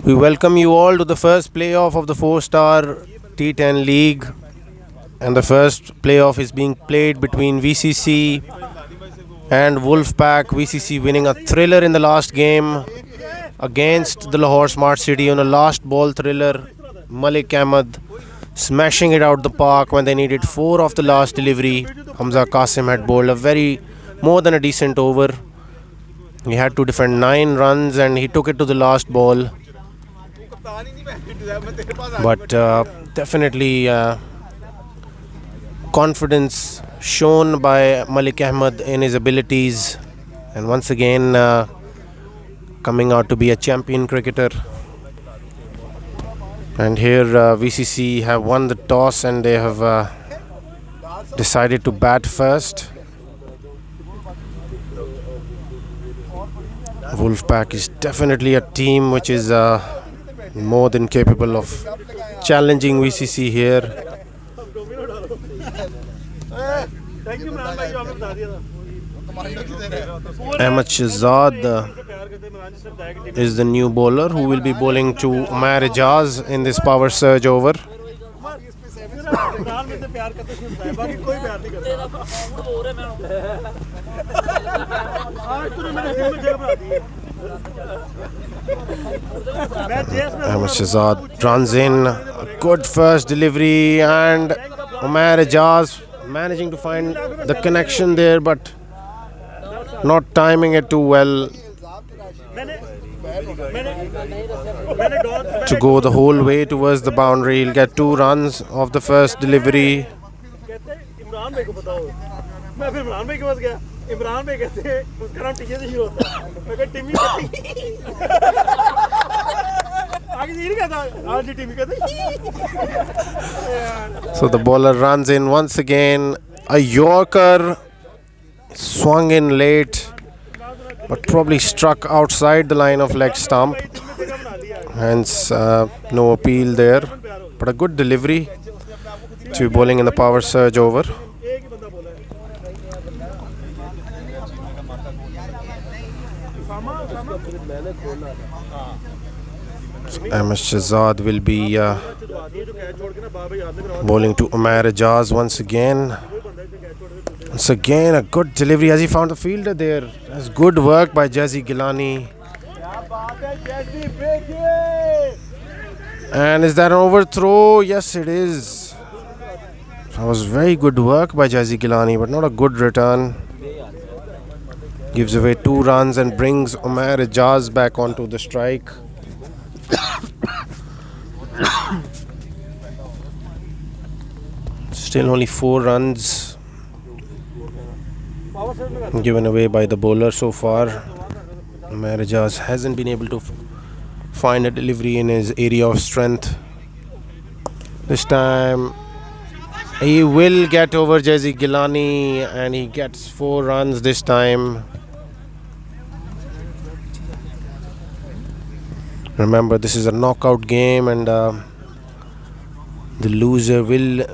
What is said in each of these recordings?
We welcome you all to the first playoff of the 4-star T10 League, and the first playoff is being played between VCC and Wolfpack. VCC winning a thriller in the last game against the Lahore Smart City on a last ball thriller. Malik Ahmed smashing it out the park when they needed 4 of the last delivery. Hamza Qasim had bowled a very more than a decent over. He had to defend 9 runs and he took it to the last ball. But definitely confidence shown by Malik Ahmed in his abilities, and once again coming out to be a champion cricketer. And here VCC have won the toss and they have decided to bat first. Wolfpack is definitely a team which is more than capable of challenging VCC here. Ahmed Shahzad is the new bowler who will be bowling to Umair Ijaz in this power surge over. Ahmed Shahzad runs in, a good first delivery, and Umair Ijaz managing to find the connection there but not timing it too well to go the whole way towards the boundary. He'll get 2 runs off the first delivery. So the bowler runs in once again. A Yorker swung in late but probably struck outside the line of leg stump, hence no appeal there, but a good delivery to bowling in the power surge over. Ahmed Shahzad will be bowling to Umair Ijaz once again. Once again, a good delivery. Has he found the fielder there? That's good work by Jazzy Gilani. And is that an overthrow? Yes, it is. That was very good work by Jazzy Gilani, but not a good return. Gives away 2 runs and brings Umair Ijaz back onto the strike. Still only 4 runs given away by the bowler so far. Umair Ijaz hasn't been able to find a delivery in his area of strength. This time he will get over Jazzy Gilani and he gets 4 runs this time. Remember, this is a knockout game and the loser will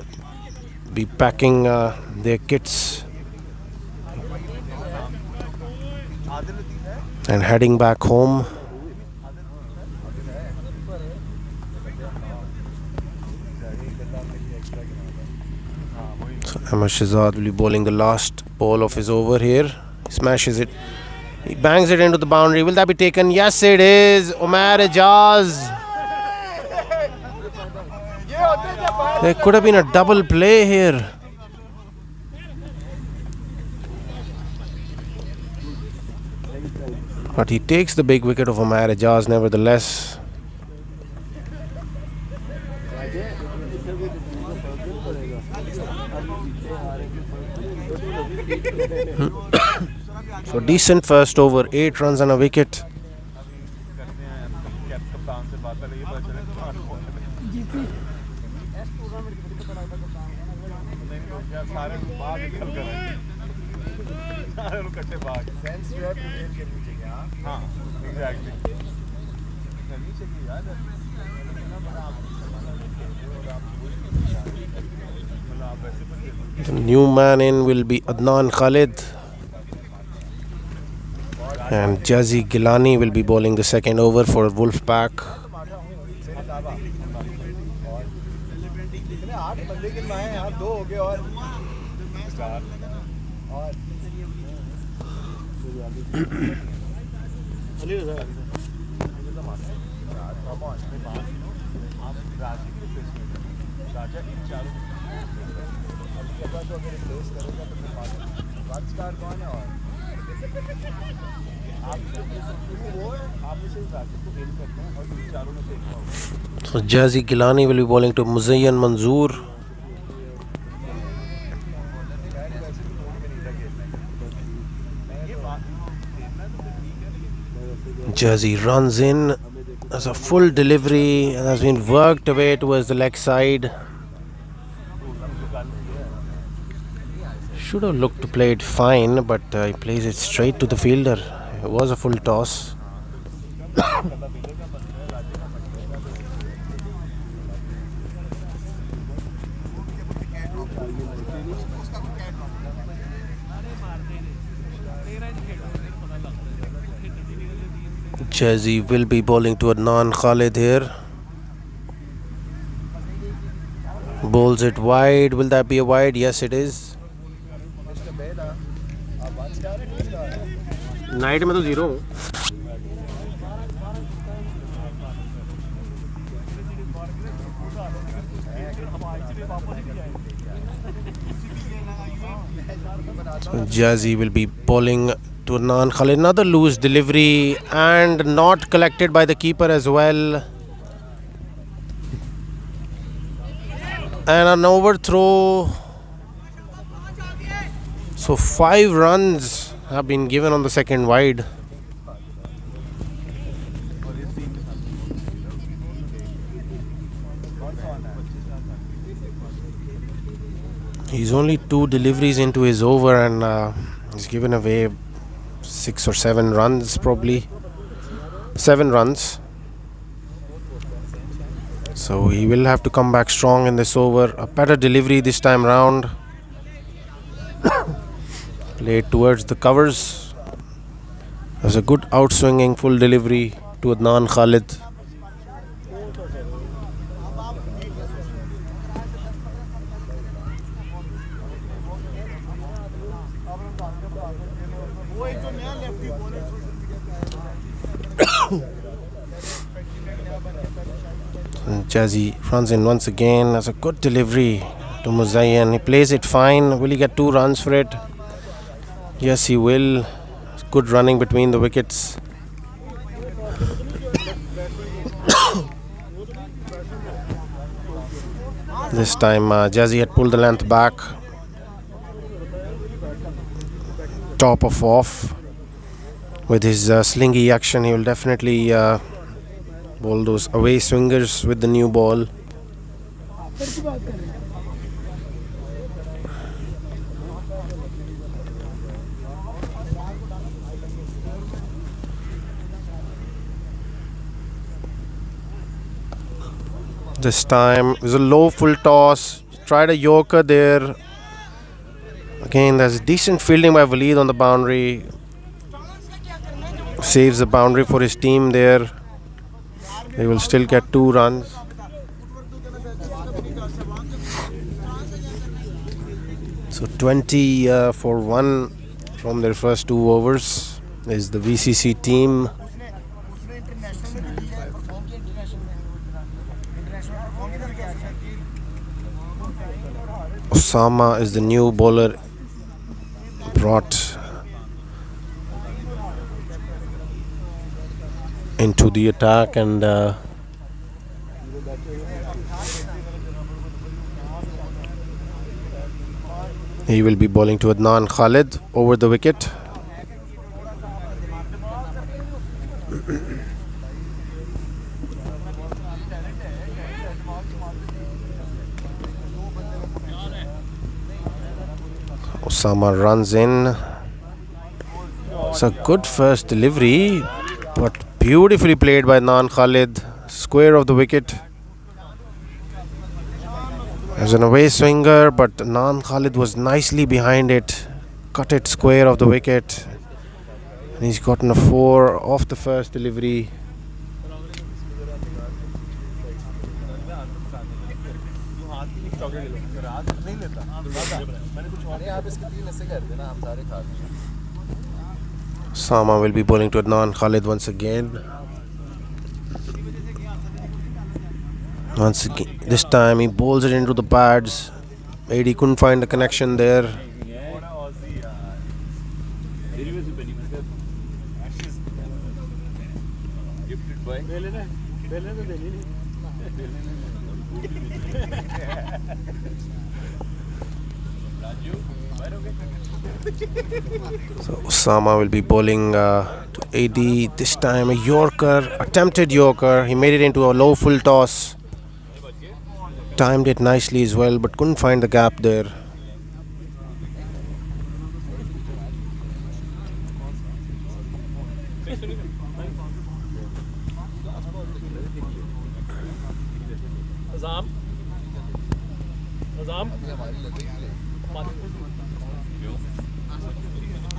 be packing their kits and heading back home. So Ahmed Shahzad will be bowling the last ball of his over here. He smashes it. He bangs it into the boundary. Will that be taken? Yes, it is. Umair Ijaz. There could have been a double play here. But he takes the big wicket of Umair Ijaz nevertheless. So decent first over, 8 runs and a wicket. The new man in will be Adnan Khalid. And Jazi Gilani will be bowling the second over for Wolfpack. So Jazi Gilani will be bowling to Muzayyan Manzoor. Jazi runs in as a full delivery and has been worked away towards the leg side. Should have looked to play it fine, but he plays it straight to the fielder. It was a full toss. Jazi will be bowling to Adnan Khalid here. Bowls it wide. Will that be a wide? Yes, it is. Night में तो zero. So Jazi will be bowling to Adnan Khalid. Another loose delivery and not collected by the keeper as well. And an overthrow. So 5 runs have been given on the second wide. He's only 2 deliveries into his over and he's given away 6 or 7 runs, probably 7 runs. So he will have to come back strong in this over. A better delivery this time round. Played towards the covers. There's a good outswinging full delivery to Adnan Khalid. Jazi runs in once again. That's a good delivery to Muzayyan. He plays it fine. Will he get 2 runs for it? Yes, he will. Good running between the wickets. This time Jazi had pulled the length back. Top of off. With his slingy action, he will definitely bowl those away swingers with the new ball. This time it was a low full toss. Tried a yorker there. Again, there's decent fielding by Waleed on the boundary. Saves the boundary for his team there. They will still get 2 runs. So 20 for 1 from their first 2 overs is the VCC team. Osama is the new bowler brought into the attack, and he will be bowling to Adnan Khalid over the wicket. Osama runs in. It's a good first delivery, but beautifully played by Adnan Khalid. Square of the wicket. There's an away swinger, but Adnan Khalid was nicely behind it. Cut it square of the wicket. He's gotten a 4 off the first delivery. Sama will be bowling to Adnan Khalid once again. This time he bowls it into the pads. AD couldn't find the connection there. So Osama will be bowling to AD. This time a Yorker, attempted Yorker. He made it into a low full toss. Timed it nicely as well, but couldn't find the gap there.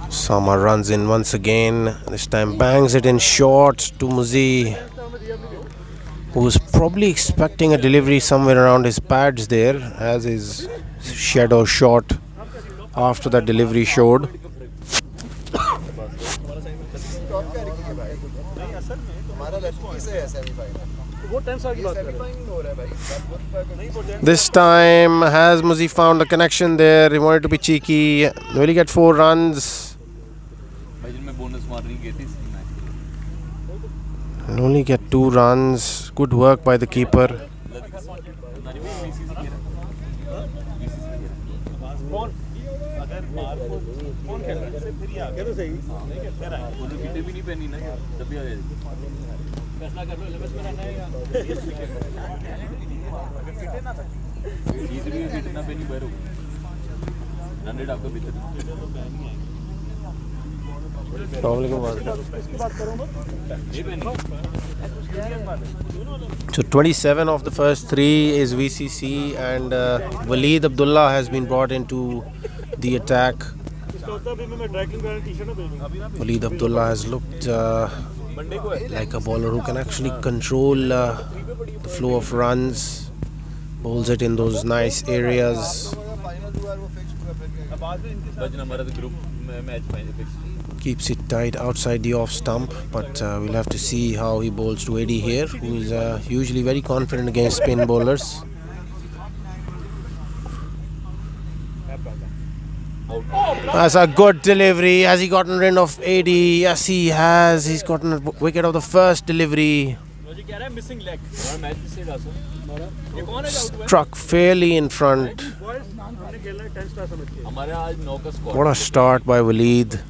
Sama runs in once again. This time bangs it in short to Muzi, who was probably expecting a delivery somewhere around his pads there, as his shadow shot after that delivery showed. This time has Muzi found a connection there. He wanted to be cheeky. Will he get 4 runs? And only get 2 runs. Good work by the keeper. So 27 of the first 3 is VCC, and Waleed Abdullah has been brought into the attack. Waleed Abdullah has looked like a bowler who can actually control the flow of runs, bowls it in those nice areas, keeps it tight outside the off stump. But we'll have to see how he bowls to AD here, who is usually very confident against spin bowlers. That's a good delivery. Has he gotten rid of AD? Yes, he has. He's gotten a wicket of the first delivery. Struck fairly in front. What a start by Waleed.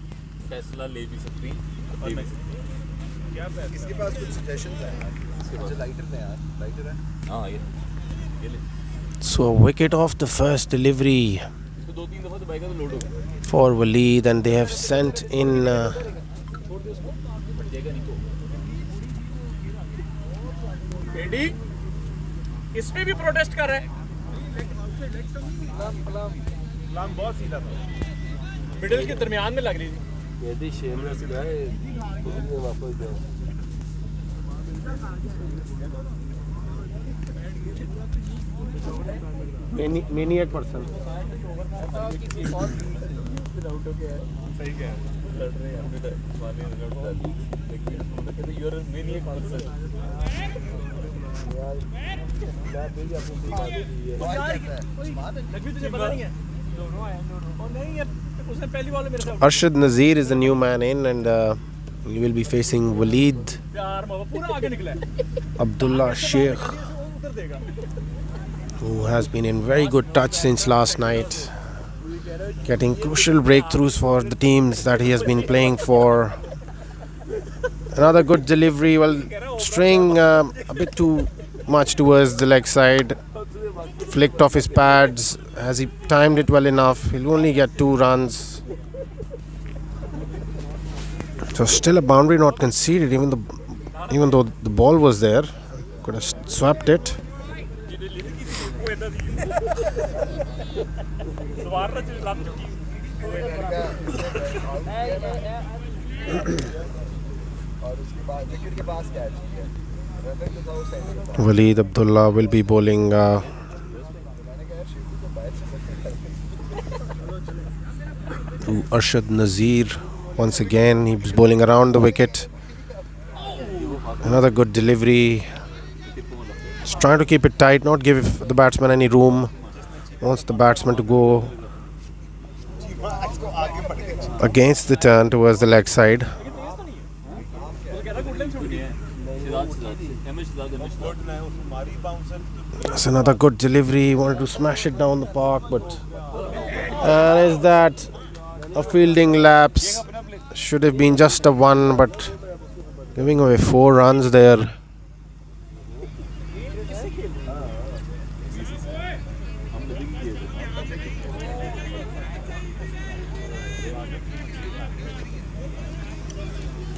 So a wicket off the first delivery for Waleed, and they have sent in इसमें भी protest कर रहे हैं middle के दरमियान में लग रही थी maniac person. Arshad Nazir is the new man in, and he will be facing Waleed Abdullah Sheikh, who has been in very good touch since last night, getting crucial breakthroughs for the teams that he has been playing for. Another good delivery, well, straying a bit too much towards the leg side, flicked off his pads. Has he timed it well enough? He'll only get 2 runs. So still a boundary not conceded, even though the ball was there. Could have swept it. Waleed Abdullah will be bowling to Arshad Nazir. Once again, he was bowling around the wicket. Another good delivery. He's trying to keep it tight, not give the batsman any room. Wants the batsman to go against the turn towards the leg side. That's another good delivery. He wanted to smash it down the park, but is that a fielding lapse? Should have been just a one, but giving away 4 runs there.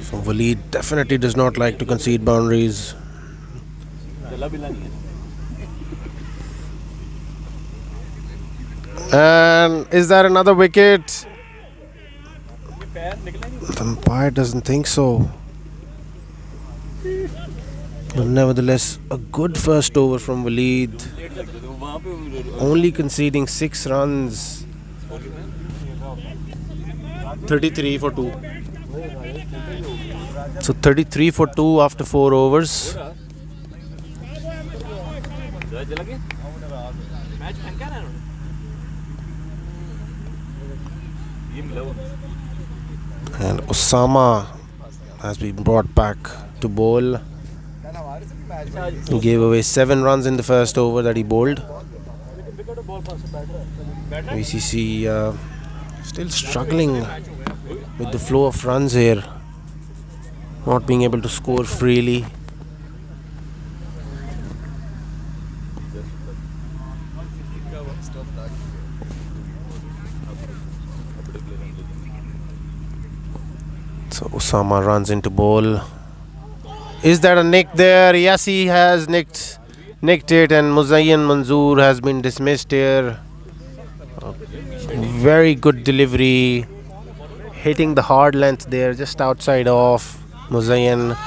So Waleed definitely does not like to concede boundaries. And is that another wicket? The umpire doesn't think so. But nevertheless, a good first over from Waleed. Only conceding 6 runs. 33 for 2. So 33 for 2 after 4 overs. And Osama has been brought back to bowl. He gave away 7 runs in the first over that he bowled. VCC still struggling with the flow of runs here, not being able to score freely. So Osama runs into bowl. Is that a nick there? Yes, he has nicked it, and Muzayyan Manzoor has been dismissed here. Very good delivery, hitting the hard length there, just outside off. Muzayyan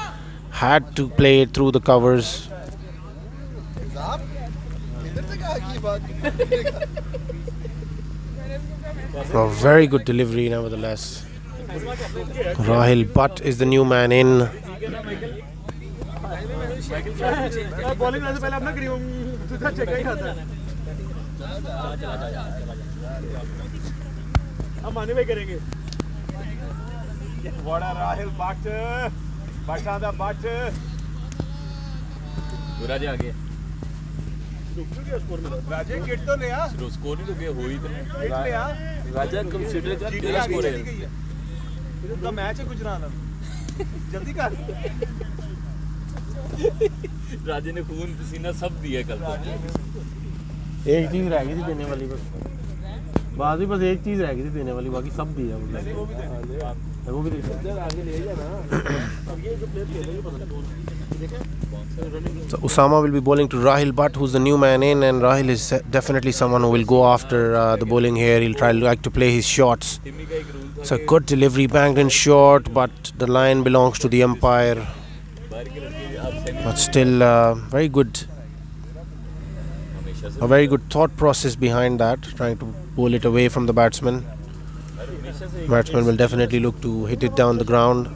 had to play it through the covers. A very good delivery, nevertheless. Rahil Butt is the new man in. Raje kit तो ले आ score नहीं लगे हो ही तो kit ले आ राजा consider कर तेरा score है तो मैच है गुजरात जल्दी कर राजे ने खून पसीना सब दिया कल तो एक चीज रह गई थी देने वाली, बस बस एक चीज रह गई थी देने वाली, बाकी सब दिया वो भी आगे ले जाना। अब ये जो प्लेयर खेलेंगे पता नहीं। So Osama will be bowling to Rahil Butt, who's the new man in, and Rahil is definitely someone who will go after the bowling here. He'll like to play his shots. It's a good delivery, banged in short, but the line belongs to the umpire. But still, very good. A very good thought process behind that, trying to bowl it away from the batsman. Batsman will definitely look to hit it down the ground.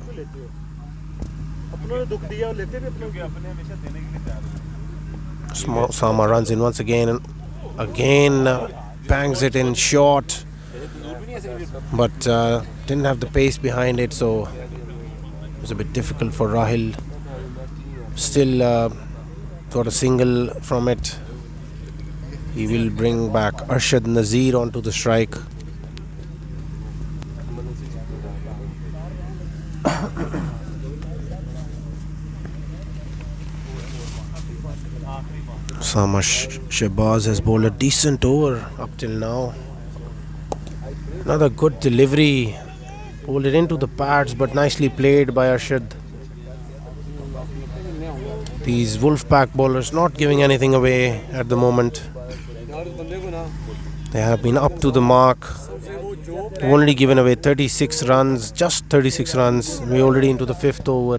Sama runs in once again and again bangs it in short, but didn't have the pace behind it, so it was a bit difficult for Rahil. Still got a single from it. He will bring back Arshad Nazir onto the strike. Sama Shehbaz has bowled a decent over up till now. Another good delivery. Bowled it into the pads, but nicely played by Arshad. These Wolfpack bowlers not giving anything away at the moment. They have been up to the mark. We've only given away 36 runs, just 36 runs. We're already into the 5th over.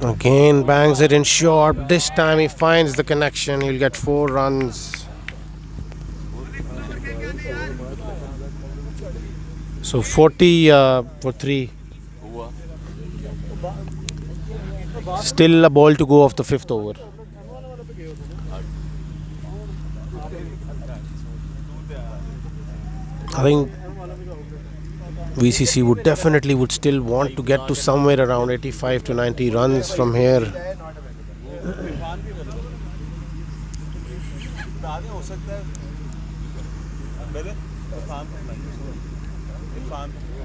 Again bangs it in short. This time he finds the connection. He'll get 4 runs. So 40 for 3. Still a ball to go of the 5th over. I think VCC would still want to get to somewhere around 85 to 90 runs from here.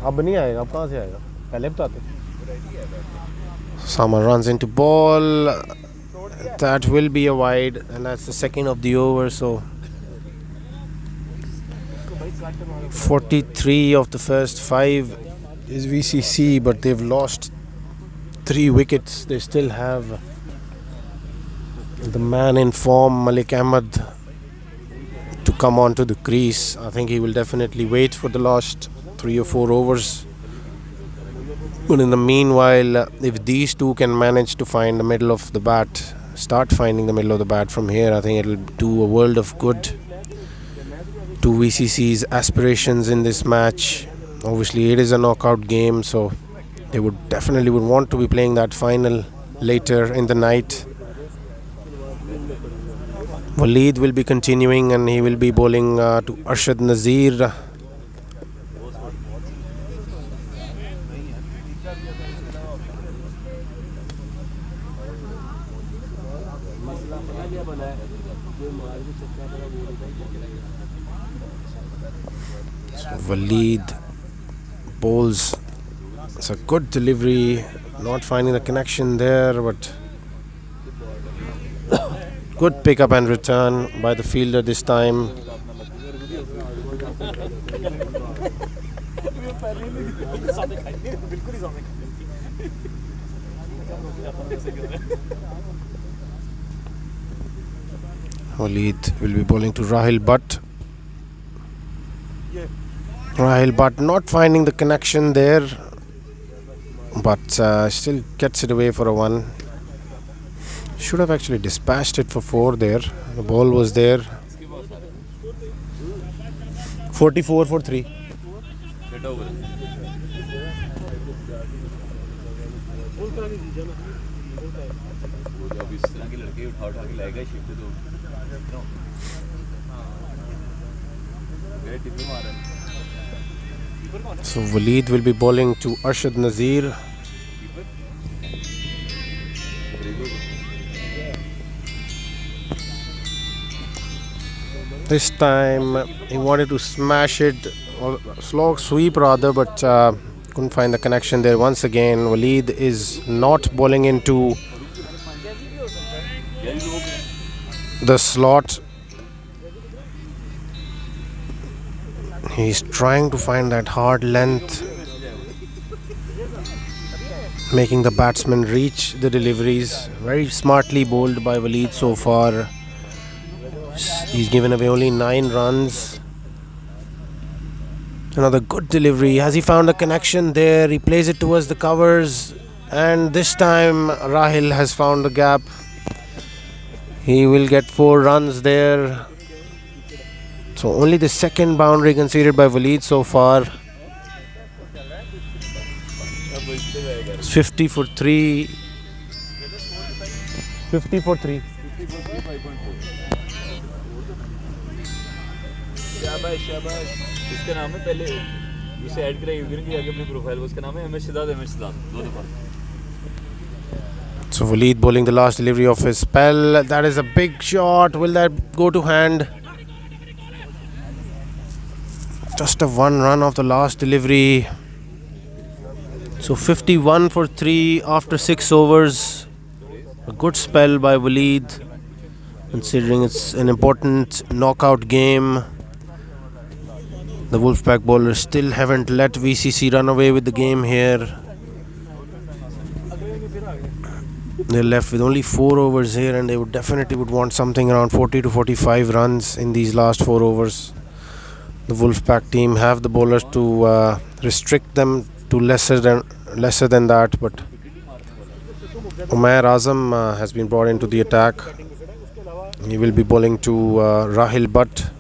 अब नहीं आएगा, अब कहाँ से आएगा? पहले बताते. Sama runs into ball. That will be a wide, and that's the second of the over. So 43 of the first 5 is VCC, but they've lost 3 wickets. They still have the man in form, Malik Ahmed, to come onto the crease. I think he will definitely wait for the last 3 or 4 overs. But in the meanwhile, if these two can manage to find the middle of the bat, start finding the middle of the bat from here, I think it'll do a world of good to VCC's aspirations in this match. Obviously, it is a knockout game, so they would want to be playing that final later in the night. Waleed will be continuing, and he will be bowling to Arshad Nazir. Waleed bowls. It's a good delivery, not finding the connection there, but good pickup and return by the fielder this time. Waleed will be bowling to Rahil Butt. Rahil Butt not finding the connection there, but still gets it away for a 1. Should have actually dispatched it for 4 there. The ball was there. 44 for 3. So Waleed will be bowling to Arshad Nazir. This time he wanted to smash it, or slow sweep rather, but couldn't find the connection there. Once again, Waleed is not bowling into the slot. He's trying to find that hard length, making the batsman reach the deliveries. Very smartly bowled by Waleed so far. He's given away only 9 runs. Another good delivery. Has he found a connection there? He plays it towards the covers, and this time Rahil has found the gap. He will get 4 runs there. So only the second boundary conceded by Waleed so far. It's 50 for 3. 50 for 3. शाबाश इसका नाम है पहले उसे add करा user की आगे अपनी प्रोफाइल उसका नाम है एमएस सिद्धार्थ 2 दफा. So Waleed bowling the last delivery of his spell. That is a big shot. Will that go to hand? Just a 1 run of the last delivery. So 51 for 3 after 6 overs. A good spell by Waleed, considering it's an important knockout game. The Wolfpack bowlers still haven't let VCC run away with the game here. They're left with only 4 overs here, and they would definitely want something around 40 to 45 runs in these last 4 overs. The Wolfpack team have the bowlers to restrict them to lesser than that, but Umair Azam has been brought into the attack. He will be bowling to Rahil Butt.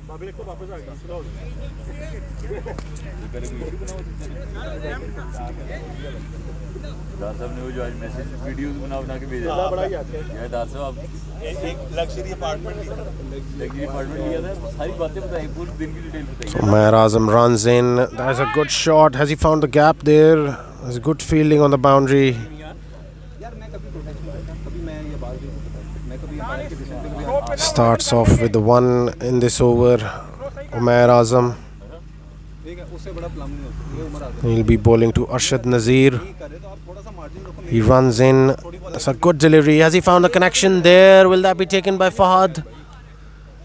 दार साहब ने वो जो आज message videos बना के भेजा यार दार साहब आप एक लग्जरी अपार्टमेंट लिया था सारी बातें बताई पूरी दिन की डिटेल बताई So Umair Azam runs in. That's a good shot. Has he found the gap there? There's good fielding on the boundary. Starts off with the 1 in this over. Umair Azam. He'll be bowling to Arshad Nazir. He runs in. That's a good delivery. Has he found a connection there? Will that be taken by Fahad?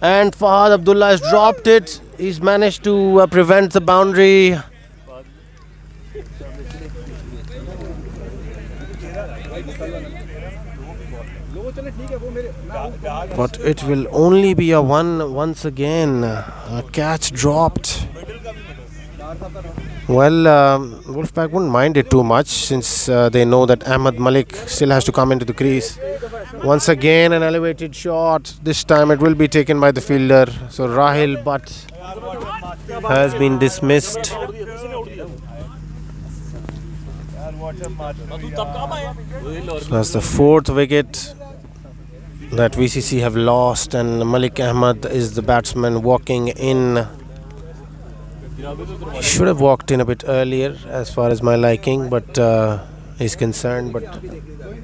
And Fahad Abdullah has dropped it. He's managed to prevent the boundary. But it will only be a 1 once again. A catch dropped. Well, Wolfpack wouldn't mind it too much since they know that Ahmed Malik still has to come into the crease. Once again, an elevated shot. This time it will be taken by the fielder. So Rahil Butt has been dismissed. So that's the 4th wicket that VCC have lost, and Malik Ahmed is the batsman walking in. He should have walked in a bit earlier as far as my liking, but he's concerned. But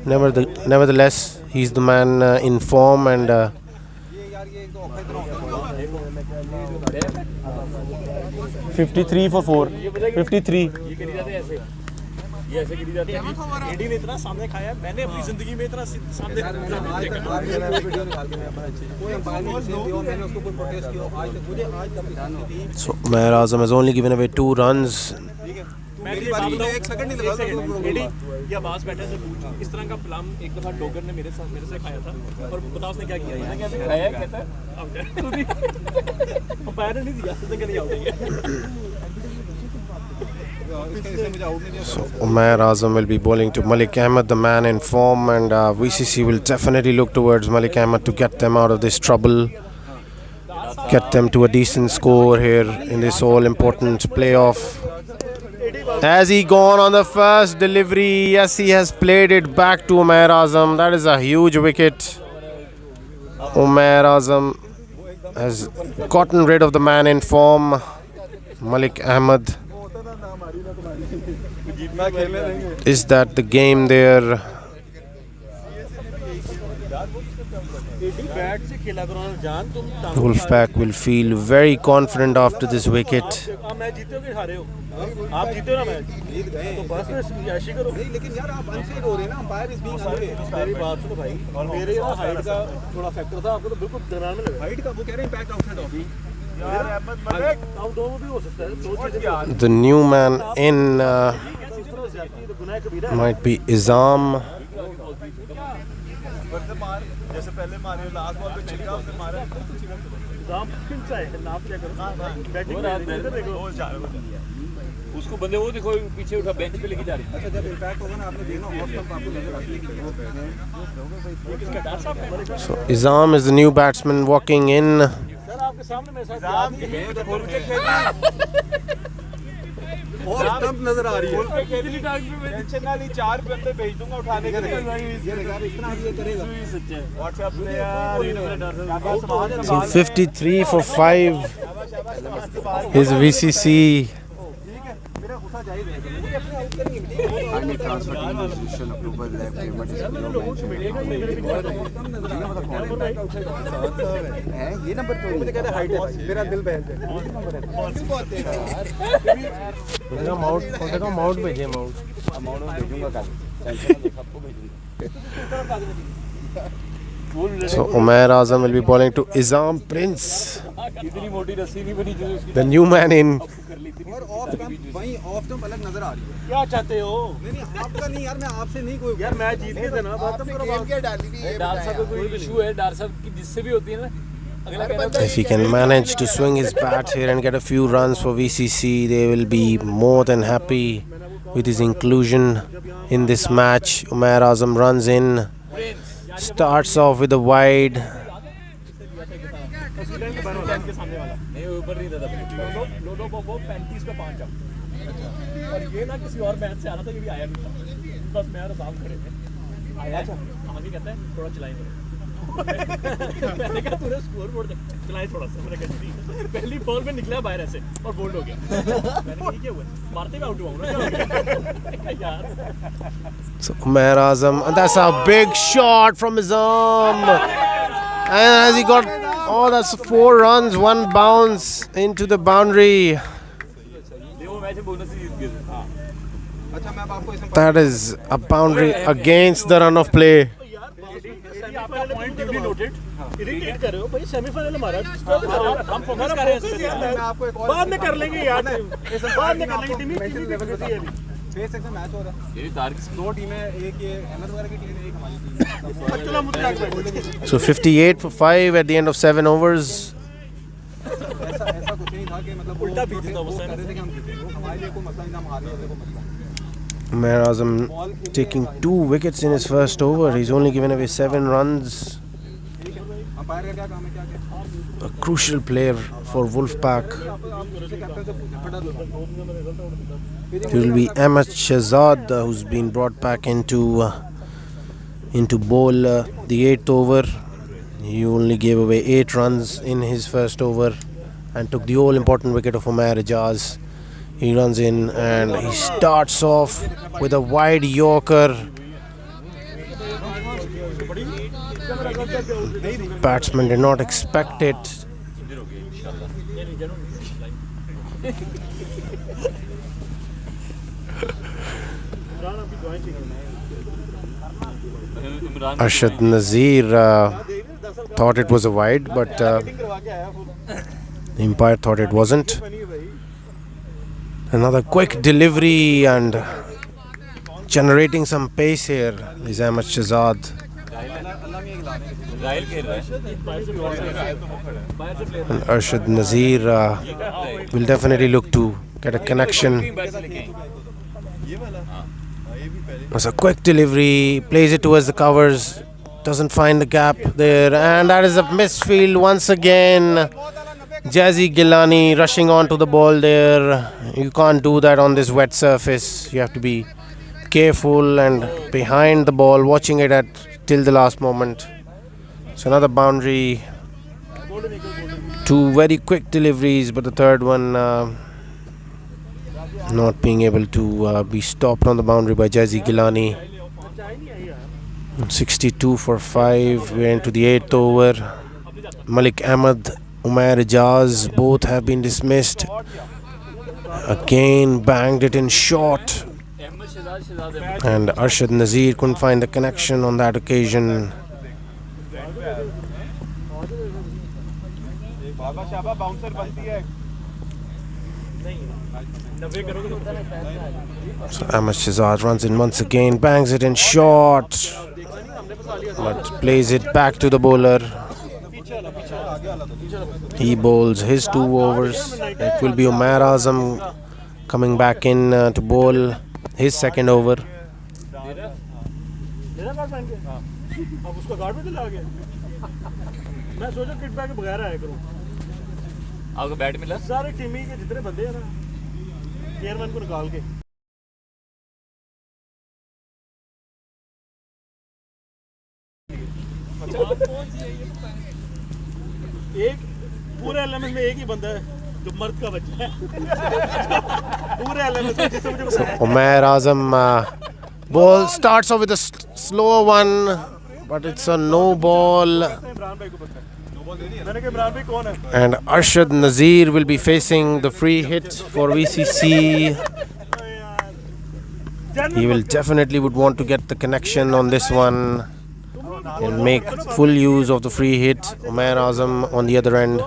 nevertheless, he's the man in form, and 53 for 4. 53. ये ऐसे गिरी जाती है AD ने इतना सामने खाया मैंने अपनी जिंदगी में इतना सामने So Umair Azam has only given away 2 runs. मेरी बात बताओ एक सेकंड नहीं लगा एडी या बास बैठे से पूछ इस तरह का प्लान एक दफा डोगर ने मेरे से खाया था और बताओ उसने क्या किया मैंने कैसे खाया कहता है पैर नहीं दिया तो नहीं आउट है So Umair Azam will be bowling to Malik Ahmed, the man in form, and VCC will definitely look towards Malik Ahmed to get them out of this trouble, get them to a decent score here in this all-important playoff. Has he gone on the first delivery? Yes, he has played it back to Umair Azam. That is a huge wicket. Umair Azam has gotten rid of the man in form, Malik Ahmed. Is that the game there? Wolfpack will feel very confident after this wicket. The new man in might be Izam. उसको बंदे वो देखो पीछे उठा bench पे लेके जा रही है। अच्छा जब इम्पैक्ट होगा ना आपने देखना ऑफ स्टंप आपको नजर आती है। So Izam is the new batsman walking in. Sir आपके सामने मेरे साथ और स्टंप नजर आ रही है। टेंशन ना ली 4 बंदे भेज दूंगा उठाने के लिए। ये यार इतना ये करेगा। व्हाट्सएप पे यार So 53 for 5 is VCC. ये नंबर तो मुझे कहते हाइट है मेरा दिल बहल जाए माउट भेजिए माउट भेजूंगा कल So Umair Azam will be bowling to Izam Prince. इतनी मोटी रस्सी नहीं बनी जो उसकी The new man in. कर ली थी और ऑफ जंप वहीं ऑफ जंप अलग नजर आ रही है। क्या चाहते हो? नहीं आपका नहीं यार, मैं आपसे नहीं कोई यार, मैच जीत के देना बात करो। क्या डाली थी डार साहब का कोई इशू है? डार साहब की जिससे भी होती है ना, अगला कहना If he can manage to swing his bat here and get a few runs for VCC, they will be more than happy with his inclusion in this match. Umair Azam runs in, starts off with a wide. नहीं ऊपर नहीं था ludo को 35 पे 5 और ये ना किसी और मैच से आ रहा था, ये भी आया नहीं था, बस मैं और साहब खड़े थे, आया आगे कहता है थोड़ा चलाएंगे। मैंने कहा तूने स्कोर बोर्ड चलाए थोड़ा सा, मैंने कहा ठीक है। पहली बॉल में निकला बाहर ऐसे और बोल्ड हो गया। मैंने कहा ये क्या हुआ, मारते में आउट हुआ हूं ना यार। So Umair Azam, and that's a big shot from his arm. And as he got, oh, that's 4 runs, 1 bounce into the boundary. वो मैच में बोनस ही जीत गए। अच्छा मैं अब आपको इसमें That is a boundary against the run of play. आपका point duly noted. Irritate कर रहे हो भाई, सेमीफाइनल हमारा हम फोकस कर रहे हैं इस पे। मैं आपको एक और बाद में कर लेंगे यार, बाद में कर लेंगे। टीम स्पेशल लेवल पे फेस सेक्शन मैच हो रहा है। ये तारीख 2 टीमें, एक ये अहमद वगैरह की टीम है, एक हमारी टीम है। चलो मुझे लग रहा है So 58 for 5 at the end of 7 overs. ऐसा कुछ नहीं था कि मतलब उल्टा बीत था वो कह रहे थे कि हम जीते, वो हमारे लिए कोई मसला नहीं था, हम हार गए कोई मसला नहीं। Umair Azam taking 2 wickets in his first over. He's only given away 7 runs. Umpire का क्या काम है, क्या क्या A crucial player for Wolfpack. Captain से फटा दो। It will be Ahmed Shahzad who's been brought back into bowl the 8th over. He only gave away 8 runs in his first over and took the all important wicket of Umair Ijaz. He runs in and he starts off with a wide Yorker. Batsman did not expect it. Arshad Nazir thought it was a wide, but the umpire thought it wasn't. Another quick delivery and generating some pace here is Ahmed Shahzad. राइल खेल रहा है And Arshad Nazir will definitely look to get a connection. It's a quick delivery, plays it towards the covers, doesn't find the gap there, and that is a misfield once again. Jazzy Gilani rushing onto the ball there. You can't do that on this wet surface. You have to be careful and behind the ball, watching it till the last moment. So another boundary. 2 very quick deliveries, but the third one not being able to be stopped on the boundary by Jazzy Gilani. 62 for 5. We're into the 8th over. Malik Ahmed, Umair Ijaz, both have been dismissed. Again banged it in short, and Arshad Nazir couldn't find the connection on that occasion. So Ahmed Shahzad runs in once again, bangs it in short, but plays it back to the bowler. He bowls his 2 overs. It will be Umair Azam coming back in to bowl his second over. अब उसको guard में चला गया। मैं सोचा kit bag के बगैर आया करूं। आपको बैट मिला? सारे टीमी के जितने बंदे हैं ना, चेयरमैन को निकाल के एक पूरे एलएमएस में एक ही बंदा है जो मर्द का बच्चा है। पूरे एलएमएस में जिससे मुझे बताया। Umair Azam ball starts off with a slower one, but it's a no ball. Imran भाई को पता है। मैंने कहा इमरान भाई कौन है? And Arshad Nazir will be facing the free hit for VCC. He will definitely would want to get the connection on this one. and make full use of the free hit. Umair Azam on the other end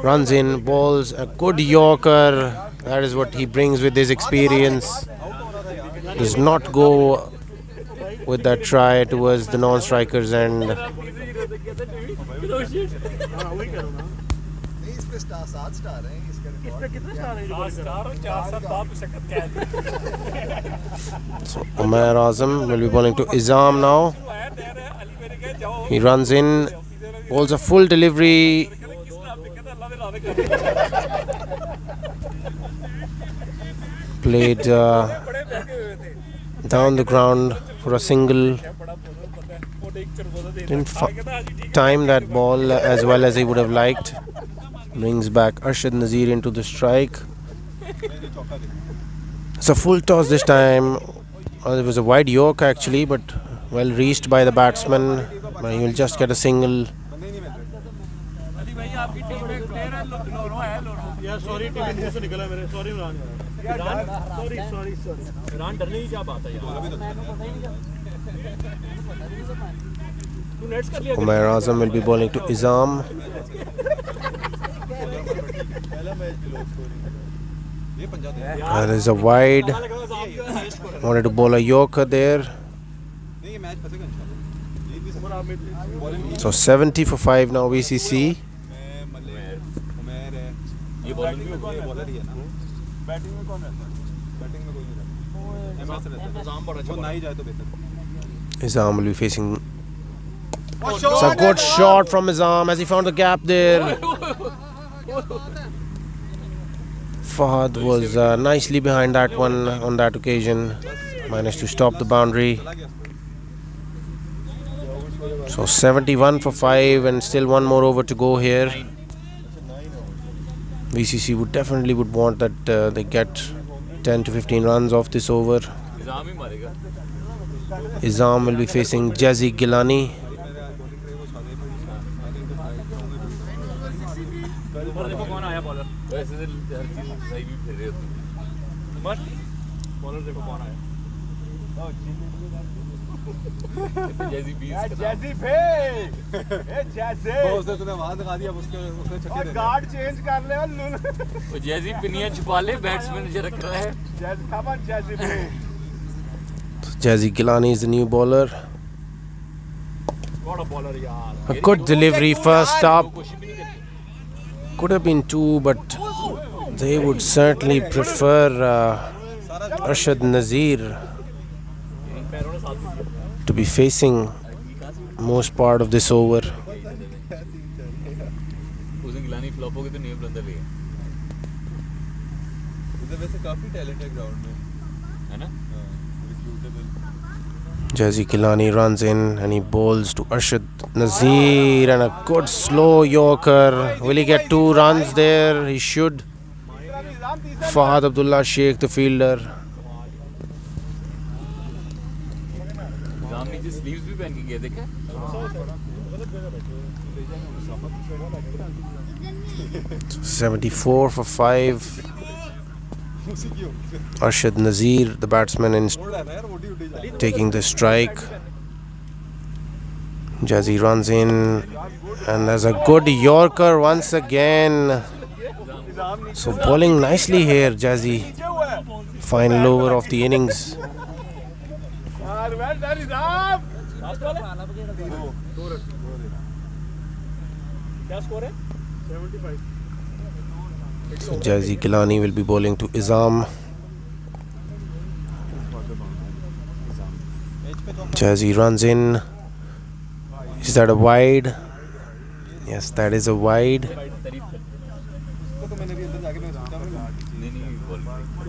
runs in, bowls a good Yorker. That is what he brings with his experience. Does not go with that try towards the non-strikers end. हाँ वही करो ना नहीं इस पे 7 star हैं इसका इस पे कितने स्टार हैं जो बात कर रहे हो? 4 7 बाप शक्कत क्या है So Umair Azam will be bowling to Izam now. He runs in, bowls a full delivery. Played down the ground for a single. Didn't time that ball as well as he would have liked. Brings back Arshad Nazir into the strike. It's a full toss this time. It was a wide York actually, but well reached by the batsman. He will just get a single. यार sorry team मुंह से निकला मेरे sorry Imran sorry Iran डरने की क्या बात है यार तू नेट्स कर लिया Umair Azam will be bowling to Izam. There is a wide. Wanted to bowl a Yorker there. So 70 for 5 now VCC. ये बॉलिंग भी होगी बॉलर ही है ना बैटिंग में कौन रहता है बैटिंग में कोई नहीं रहता एमएस रहता है निजाम बड़ा अच्छा ना ही जाए तो बेहतर Izam will be facing. It's a good shot from Izam as he found the gap there. Fahad was nicely behind that one on that occasion. Managed to stop the boundary. So 71 for 5 and still one more over to go here. VCC would definitely want that they get 10 to 15 runs off this over. निजाम ही मारेगा Izam will be facing Jazzy Gilani. और देखो कौन आया bowler वैसे हर चीज सही भी फिर रहे हो मत बॉलर देखो कौन आया जैसी 20 जैसी फे ए जैसे उसने तूने वहां दिखा दिया उसने छक्के दे गार्ड चेंज कर ले और लून वो जैसी पिनियां छुपा ले बैट्समैन जो रख रहा है जैसे कम ऑन जैसी फे Jazzy Gilani is the new bowler. What a bowler यार A good delivery first up. Could have been two, but they would certainly prefer Arshad Nazir to be facing most part of this over. उसने Gilani flop हो गई तो name बंदर लिए उधर वैसे काफी टैलेंट है ग्राउंड में है ना Jazzy Gilani runs in and he bowls to Arshad Nazir and a good slow Yorker. Will he get 2 runs there? He should. Fahad Abdullah Sheikh, the fielder. निजाम नीचे स्लीव्स भी पहन के गए देखे 74 for 5. Arshad Nazir, the batsman, taking the strike. Jazzy runs in and there's a good Yorker once again. So bowling nicely here, Jazzy. Final over of the innings. क्या score है 75 So Jazzy Gilani will be bowling to Izam. Jazzy runs in. Is that a wide? Yes, that is a wide. नहीं ball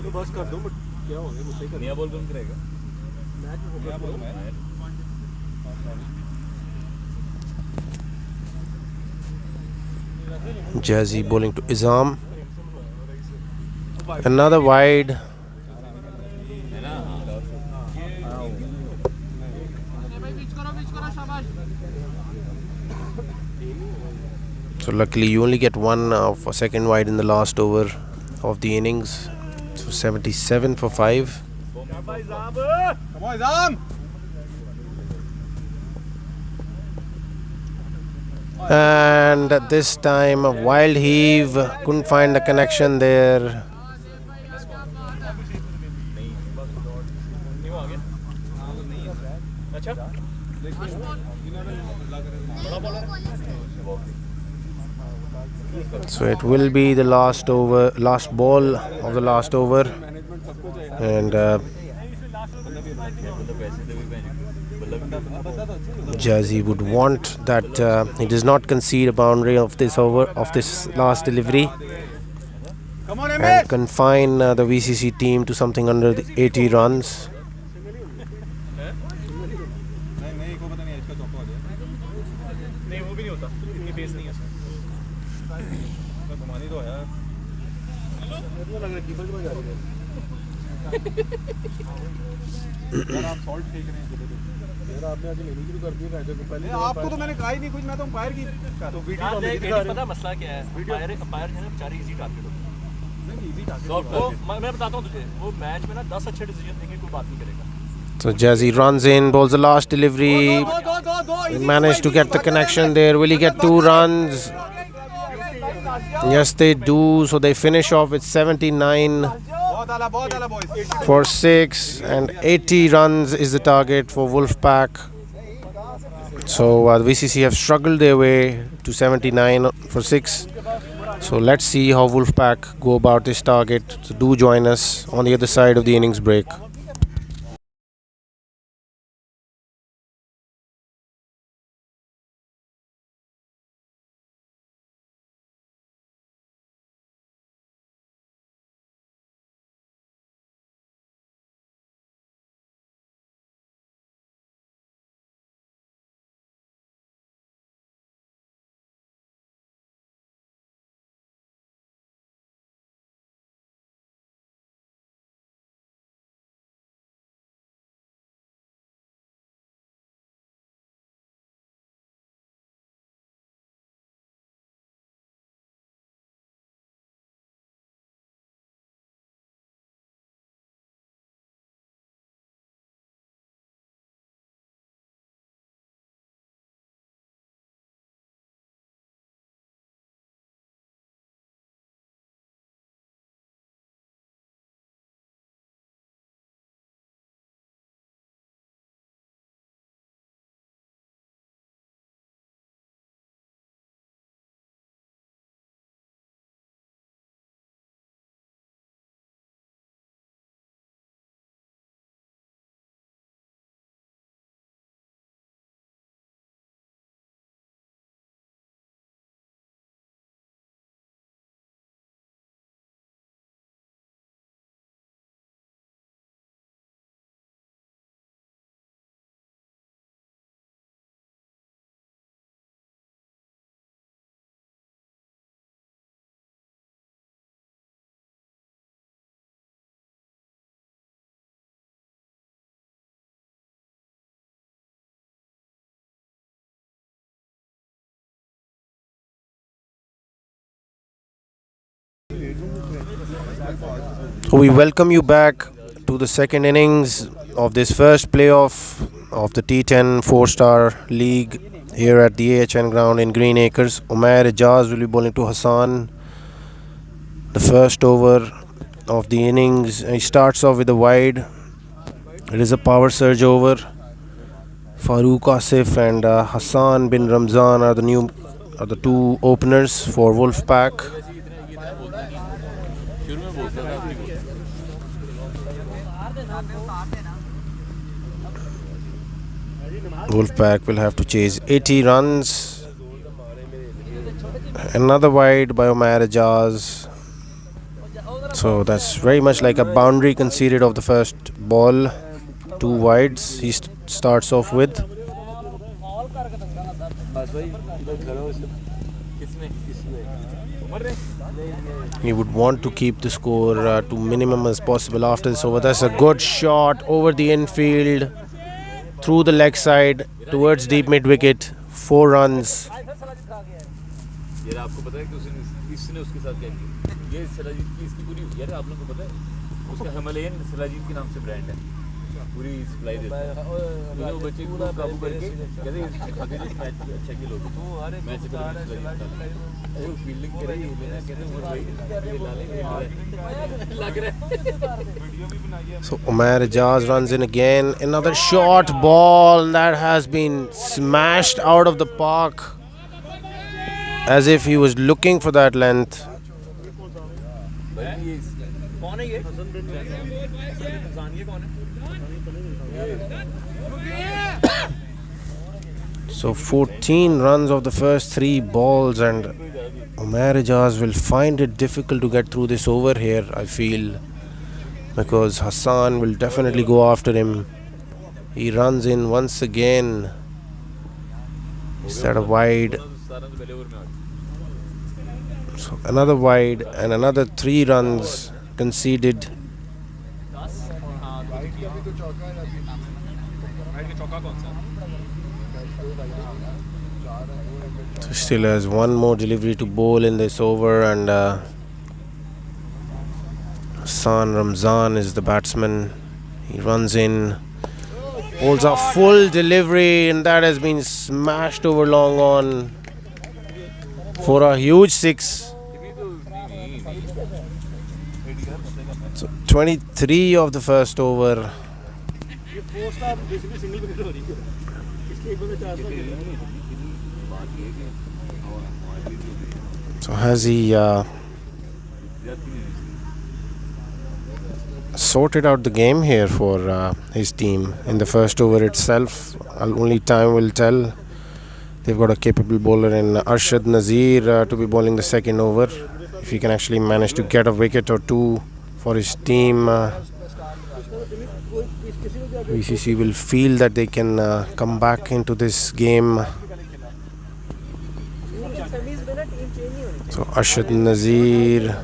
तो बस कर दो but क्या हो गया गुस्से कर नया बॉल कौन करेगा मैच में फोकस करो Jazzy bowling to Izam. Another wide. है ना So luckily you only get one of a second wide in the last over of the innings. So 77 for 5. Come on, Izam! And this time a wild heave, couldn't find the connection there. नहीं वो आ गया अच्छा बड़ा bowler है So it will be the last ball of the last over, and Jazzy would want that he does not concede a boundary of this over, of this last delivery, Come on, and confine the VCC team to something under the 80 runs. नहीं वो भी नहीं होता इतनी pace नहीं है घुमानी तो है यार आप सॉल्ट फेंक रहे हैं यार आपने आज लेनी शुरू कर दी राजा को पहले आपको तो मैंने कहा ही नहीं कुछ मैं तो अंपायर की तो वीडियो यार नहीं पता मसला क्या है अंपायर है ना बेचारे इजी टारगेट होते हैं इजी टारगेट मैं बताता हूँ तुझे वो मैच में ना 10 अच्छे डिसीजन देंगे कोई बात नहीं करेगा So Jazzy runs in, bowls the last delivery. He managed to get the connection there. Will he get 2 runs? Yes, they do. So they finish off with 79 बहुत आला boys for 6, and 80 runs is the target for Wolfpack. So the VCC have struggled their way to 79 for 6. So let's see how Wolfpack go about this target. So do join us on the other side of the innings break. We welcome you back to the second innings of this first playoff of the T10 4-star league here at the AHN ground in Green Acres. Umair Ijaz will be bowling to Hassan. The first over of the innings, he starts off with a wide. It is a power surge over. Farooq Asif and Hassan bin Ramzan are the two openers for Wolfpack. Wolfpack will have to chase 80 runs. Another wide by Umair Ijaz. So that's very much like a boundary conceded of the first ball. 2 wides he starts off with. He would want to keep the score to minimum as possible after this over. That's a good shot over the infield, through the leg side towards deep mid wicket. 4 runs. यार आपको पता है कि इसने उसके साथ क्या किया? ये सिराजीत की इसकी पूरी यार आप लोगों को पता है उसका हिमालयन सिराजीत के नाम से ब्रांड है पूरी सप्लाई देता है तो वो बच्चे को काबू करके कहते हैं आगे जो मैच अच्छा खेलोगे मैच से पहले वो फील्डिंग करे लेना कहते हैं भाई लग रहा है. So Umair Ijaz runs in again. Another short ball that has been smashed out of the park as if he was looking for that length. कौन है ये कौन है So 14 runs of the first 3 balls, and Umair Ijaz will find it difficult to get through this over here, I feel, because Hassan will definitely go after him. He runs in once again. Is that a wide? So another wide and another 3 runs conceded. So still has one more delivery to bowl in this over, and Hassan Ramzan is the batsman. He runs in, bowls a full delivery, and that has been smashed over long on for a huge 6. So 23 of the first over. ये 4 star basically single wicket हो रही है इसलिए एक बंदा 4 star खेल रहा है. So has he sorted out the game here for his team in the first over itself? Only time will tell. They've got a capable bowler in Arshad Nazir to be bowling the second over. If he can actually manage to get a wicket or 2 for his team, VCC will feel that they can come back into this game. So Arshad Nazir,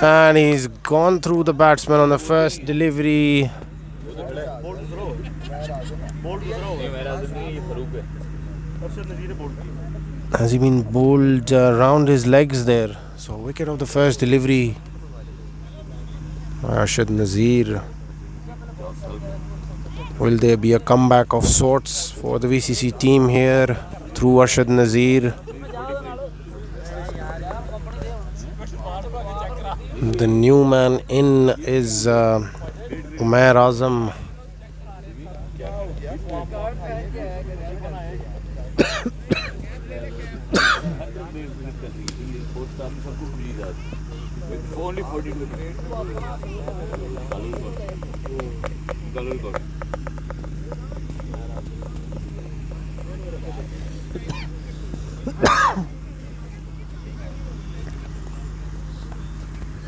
and he's gone through the batsman on the first delivery. Has he been bowled around his legs there? So wicket of the first delivery. Arshad Nazir. Will there be a comeback of sorts for the VCC team here through Arshad Nazir? The new man in is Umair Azam. only 42.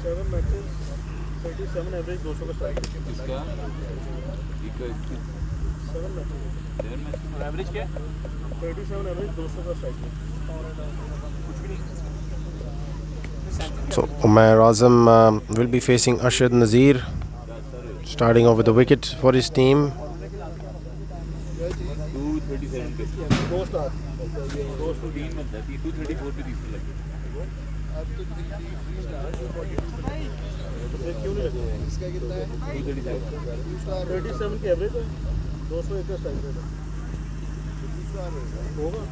Seven matches, 37 average 200 का strike. इसका 7 matches. और average क्या है? 37 average 200 का strike. कुछ भी नहीं. So Umair Azam will be facing Arshad Nazir, starting off with the wicket for his team. 237 पे 2 star. 203 बनता है 234 पे तीसरा लगे क्यों नहीं लगे? इसका कितना है? 37 की एवरेज है 201 का स्ट्राइक रेट होगा.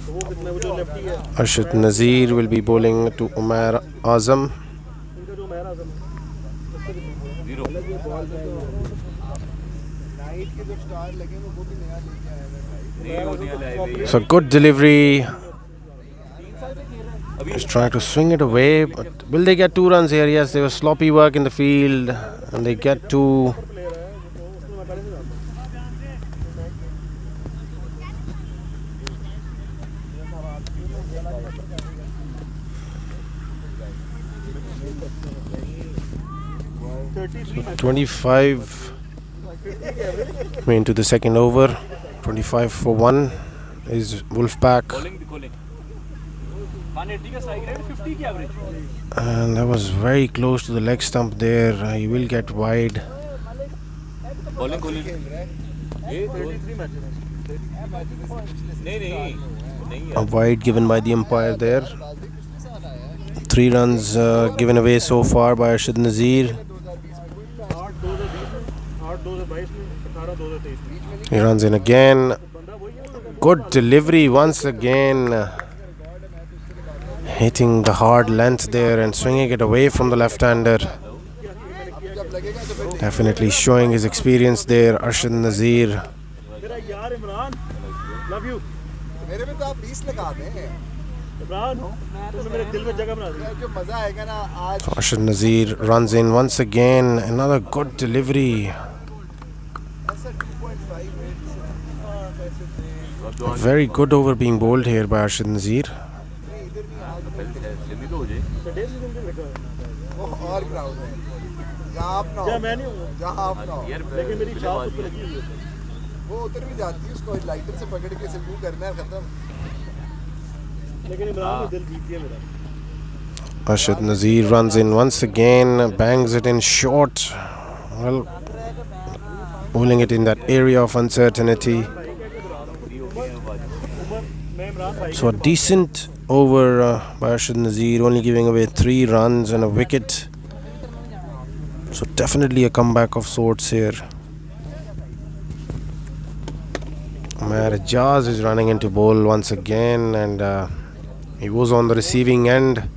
तो वो कितना वो जो लेफ्टी है Arshad Nazir will be bowling to Umair Azam. इनका जो उमैर आजम है जीरो नाइट के जो स्टार लगे वो भी नया लेके आया है भाई. So good delivery. He's trying to swing it away, but will they get 2 runs here? Yes, there was sloppy work in the field, and they get 2. Player है तो उसमें मैं पहले से जानता हूँ. 25 into the second over. 25 for 1 is Wolfpack, bowling 180 का strike rate 50 की average and that was very close to the leg stump there. He will get wide. Bowling ये 33 मैचेस नहीं A wide given by the umpire there. 3 runs given away so far by Arshad Nazir. He runs in again. Good delivery once again. Hitting the hard length there and swinging it away from the left-hander. Definitely showing his experience there, Arshad Nazir. Arshad Nazir runs in once again. Another good delivery. Very good over being bowled here by Arshad Nazir. Arshad Nazir runs in once again, bangs it in short. Well, bowling it in that area of uncertainty. So a decent over by Arshad Nazir, only giving away 3 runs and a wicket. So definitely a comeback of sorts here. Umair Ijaz is running into bowl once again, and he was on the receiving end.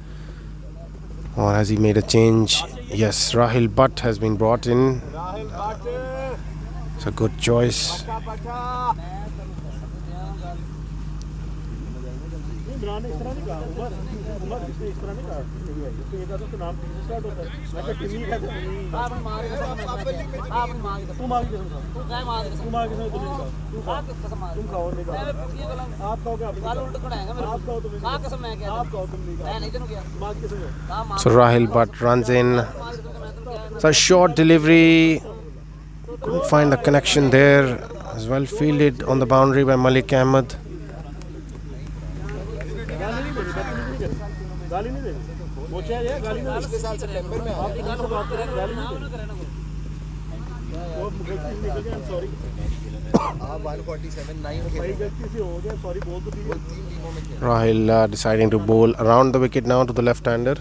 Or has he made a change? Yes, Rahil Butt has been brought in. It's a good choice. So Rahil Butt runs in. It's a short delivery. Couldn't find the connection there. As well fielded on the boundary by Malik Ahmed. Rahil deciding to bowl around the wicket now to the left-hander.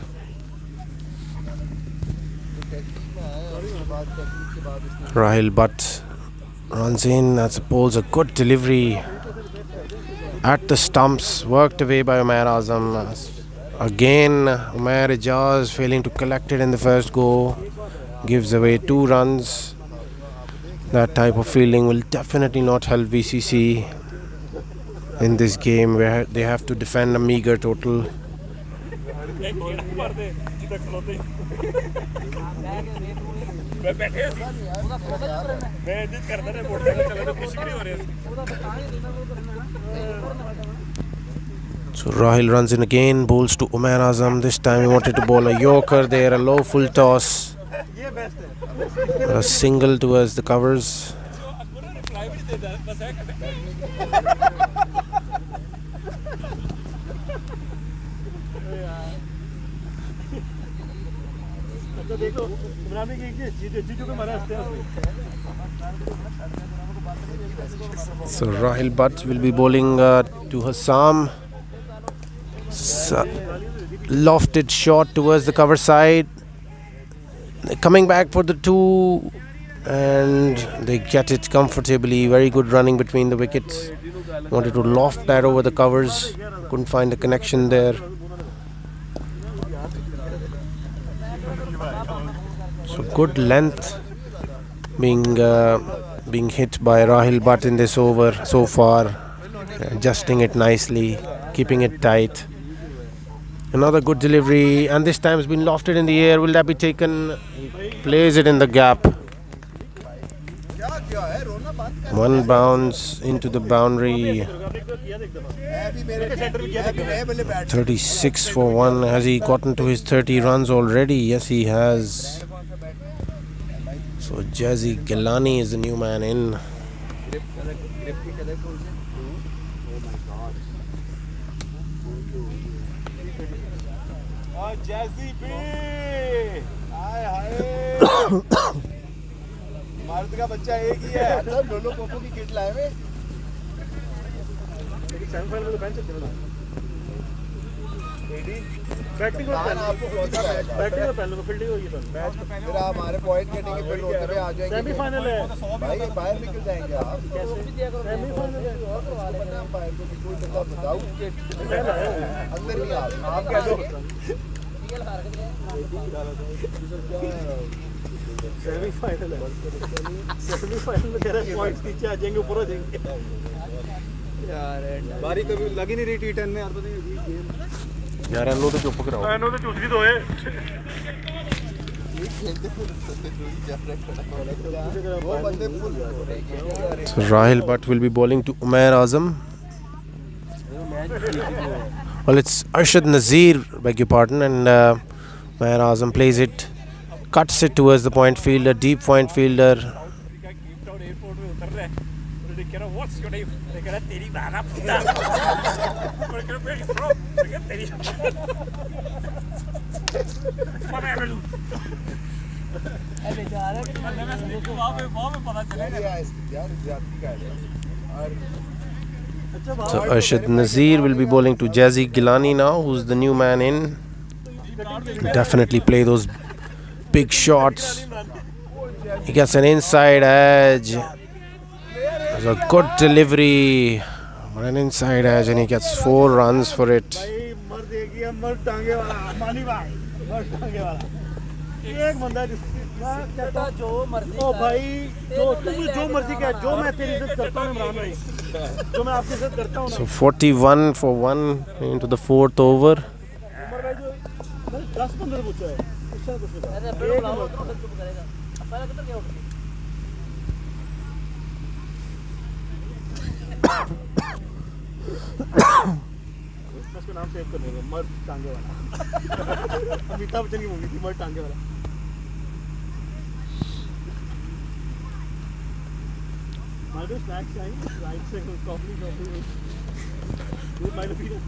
Rahil Butt runs in. That's bowls a good delivery at the stumps, worked away by Umair Azam. Again, Umair Ijaz failing to collect it in the first go, gives away 2 runs. That type of fielding will definitely not help VCC in this game, where they have to defend a meager total. So Rahil runs in again, bowls to Umair Azam. This time he wanted to bowl a yorker there, a low full toss. A single towards the covers. So Rahil Butt will be bowling to Hassam. Lofted shot towards the cover side. Coming back for the 2, and they get it comfortably. Very good running between the wickets. Wanted to loft that over the covers. Couldn't find the connection there. So good length being hit by Rahil Butt in this over so far. Adjusting it nicely, keeping it tight. Another good delivery, and this time has been lofted in the air. Will that be taken? He plays it in the gap. 1 bounce into the boundary. 36 for 1. Has he gotten to his 30 runs already? Yes, he has. So Jazzy Gilani is the new man in. जैसी भी हाय हाय मर्द का बच्चा एक ही है सब लोलो Poopó की किट लाए वे सेमीफाइनल में तो बेंच बैटिंग में बैटिंग में पहले फील्डिंग होगी तो मैच में फिर आप हमारे पॉइंट कटेंगे फिर रोते हुए आ जाएंगे सेमीफाइनल है भाई बाहर निकल जाएंगे आप कैसे सेमीफाइनल है पता है अंपायर को कोई बंदा बताओ अंदर नहीं आप कह दो सेमीफाइनल है सेमीफाइनल में तेरे पॉइंट्स नीचे आ जाएंगे ऊपर हो जाएंगे यार बारी कभी लगी नहीं रही T10 में यार पता नहीं गेम यार इन्हों तो चुप कराओ इन्हों तो चूसरी दोए वो बंदे full So Rahil Bhatt will be bowling to Umair Azam. Well, it's Arshad Nazir, beg your pardon, and Umair Azam plays it, cuts it towards the point fielder, deep point fielder. Airport में उतर रहा है और कह रहा what's your name मैं कह रहा तेरी बहना पुता मैं कह रहा वेयर फ्रॉम मैं कह तेरी फॉर एवरीवन बेचारा वहां पे पता चलेगा यार जाती का है और So Arshad Nazir will be bowling to Jazzy Gilani now, who's the new man in. Definitely play those big shots. He gets an inside edge. There's a good delivery. An inside edge, and he gets 4 runs for it. भाई मर देगी मर टांगे वाला मानी भाई मर टांगे वाला एक बंदा जिसका कहता जो मर्जी ओ भाई जो तुम जो मर्जी कह जो मैं तेरी इज्जत करता हूं इमरान भाई जो मैं आपकी इज्जत करता हूं So 41 for 1 into the 4th over. Umar भाई जो 10-15 पूछा है उससे कुछ नहीं अरे बुलाओ तो चुप करेगा पहले किधर गया उसका नाम सेव कर लेगा मर्द टांगे वाला अमिताभ बच्चन की मूवी थी मर्द टांगे वाला माइडो स्नैक्स चाहिए राइट से कॉफी दूध माइडो पी लो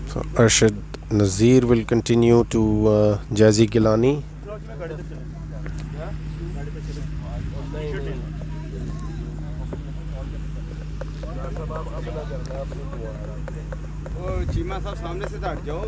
So Arshad Nazir will continue to Jazzy Gilani. Cheema साहब सामने से हट जाओ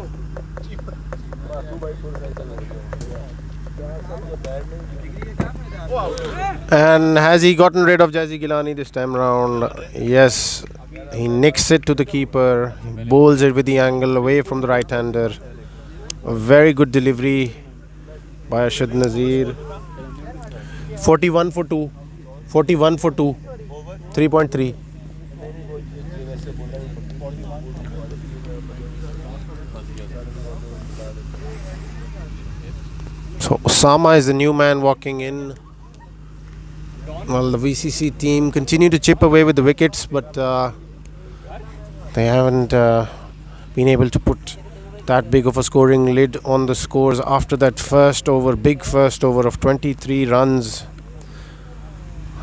And has he gotten rid of Jazzy Gilani this time round? Yes. He nicks it to the keeper. He bowls it with the angle away from the right-hander. A very good delivery by Arshad Nazir. 41 for 2. 41 for 2. 3.3. So Osama is the new man walking in. Well, the VCC team continue to chip away with the wickets, but they haven't been able to put that big of a scoring lid on the scores after that big first over of 23 runs.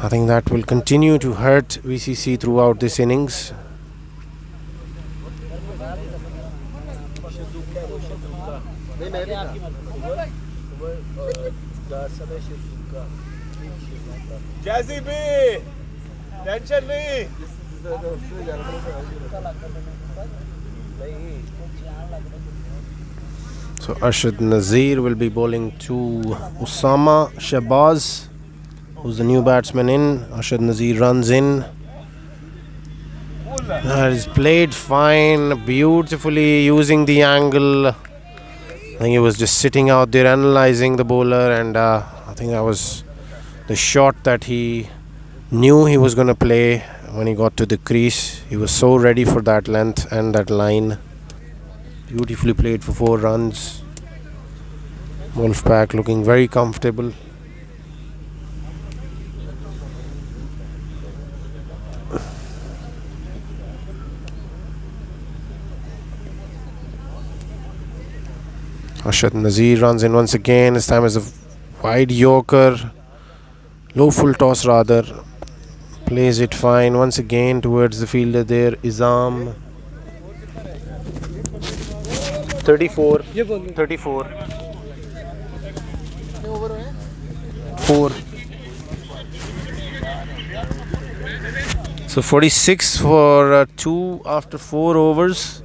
I think that will continue to hurt VCC throughout this innings. जैसी भी tension नहीं So Arshad Nazir will be bowling to Usama Shahbaz, who's the new batsman in. Arshad Nazir runs in. That is played fine, beautifully using the angle. I think he was just sitting out there analysing the bowler, and I think that was the shot that he knew he was going to play when he got to the crease. He was so ready for that length and that line. Beautifully played for 4 runs. Wolfpack looking very comfortable. Arshad Nazir runs in once again. This time as a wide yorker. Low full toss rather. Plays it fine once again towards the fielder there. Izam. 34. 34. 4. So 46 for 2 after 4 overs.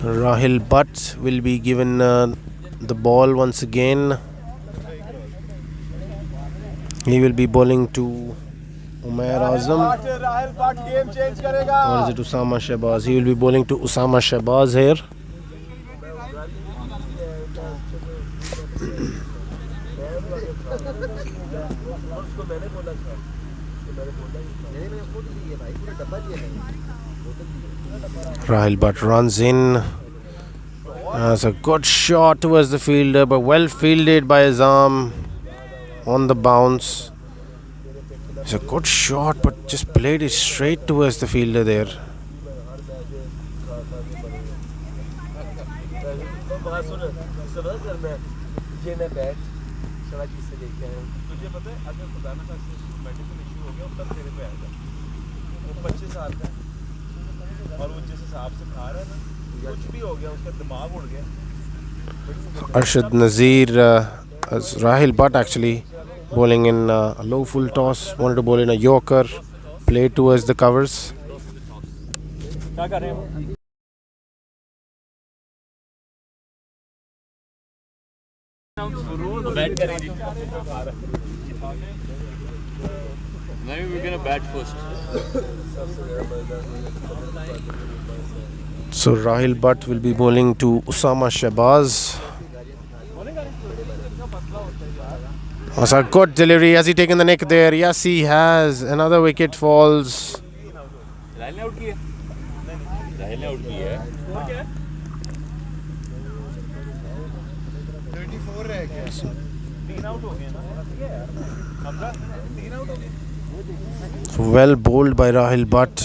Rahil Butt will be given the ball once again. He will be bowling to Umair Azam. Rahil but game change करेगा Or is it Usama Shahbaz? He will be bowling to Usama Shahbaz here. Rahil Butt runs in. That's a good shot towards the fielder, but well fielded by his arm on the bounce. It's a good shot, but just played it straight towards the fielder there. तुझे पता है अगर खुदा ना खास्ते medical issue हो गया तब तेरे पे आएगा वो 25 साल का है और वो जिस हिसाब से खा रहा है ना कुछ भी हो गया उसका दिमाग उड़ गया Arshad Nazir, as Rahil Butt actually bowling in a low full toss, wanted to bowl in a yorker, played towards the covers. क्या कर रहे हैं बैट करेंगे maybe we're gonna bat first So Rahil Butt will be bowling to Usama Shahbaz. That's a good delivery. Has he taken the nick there? Yes, he has. Another wicket falls. Rahil ने out किया राहिल ने out किया है 34 रह गया 3 out हो गए ना हमजा 3 आउट हो गए Well bowled by Rahil Butt.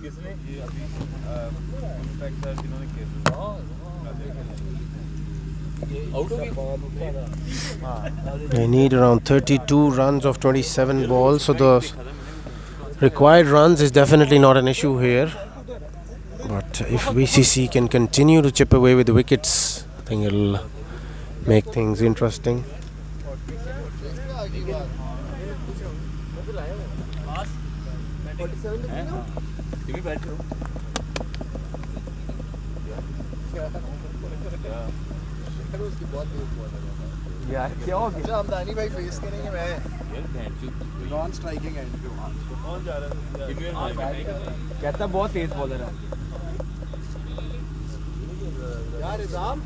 किसने ये अभी इंस्पेक्ट सर जिन्होंने केस आउट हो गया They need around 32 runs of 27 balls. So the required runs is definitely not an issue here. But if VCC can continue to chip away with the wickets, I think it'll make things interesting. तुम ही बैठ करो यार क्या हो गया हमदानी भाई face करेंगे मैं यार बैठ चुप नॉन स्ट्राइकिंग एंड पे वहां कौन जा रहा है कहता बहुत तेज बॉलर है यार निजाम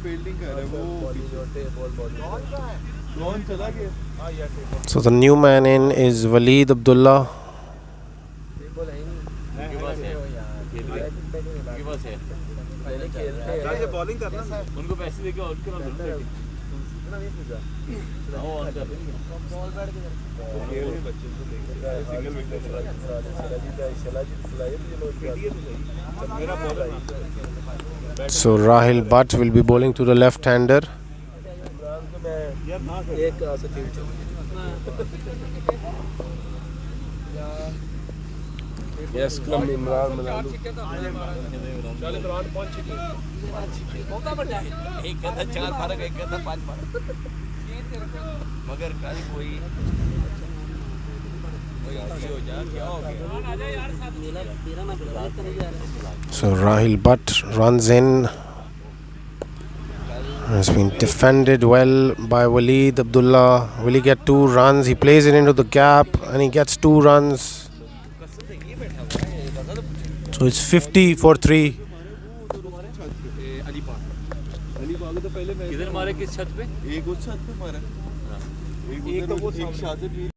फील्डिंग कर रहा है वो कौन का है कौन चला गया हां यार So the new man in is Waleed Abdullah. उनके पास है उनके पास है पहले खेलते हैं ये बॉलिंग करना उनको पैसे देके आउट करा दो इतना नहीं पूछा आओ ऑन कर बॉल बैठ के बच्चे को लेके सिंगल विकेट मेरा bowler So Rahil Butt will be bowling to the left-hander. एक सचिव यस कम इमरान बना लो चल इमरान पहुंच मौका बड़ा है एक कहता 4 मारा एक कहता 5 मारा मगर कल कोई हो जा क्या हो गया आ जा यार साथ मेरा ना नहीं जा रहा So Rahil Butt runs in. Has been defended well by Waleed Abdullah. Will he get 2 runs? He plays it into the gap and he gets 2 runs. So it's 50 for 3. तो पहले मैं किधर मारे किस छत पे एक उस छत पे मारा एक तो वो एक शाजिद भी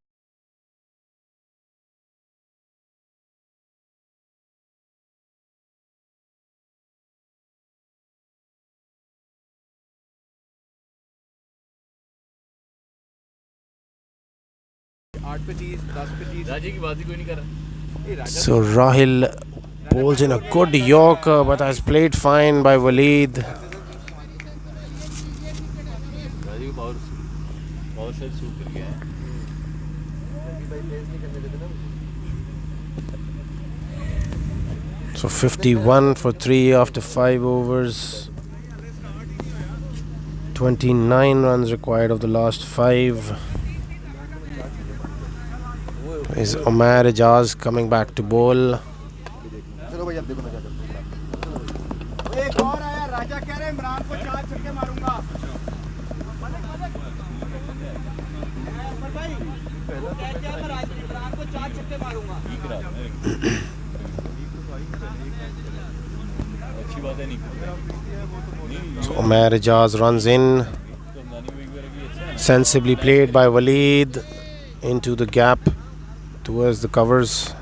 राजी की बात ही कोई नहीं कर रहा So Rahil bowls in a good yorker but has played fine by Waleed. राजी को पावर से शूट कर गया है So 51 for 3 after 5 overs. 29 runs required of the last 5. Is Umair Ijaz coming back to bowl? चलो भाई अब देखो मैं क्या करता हूं। एक और आया राजा कह रहे इमरान को 4 छक्के मारूंगा। भाई वो कहते हैं मैं इमरान को 4 छक्के मारूंगा। अच्छी बात है नहीं। So Umair Ijaz runs in. Sensibly played by Waleed into the gap towards the covers.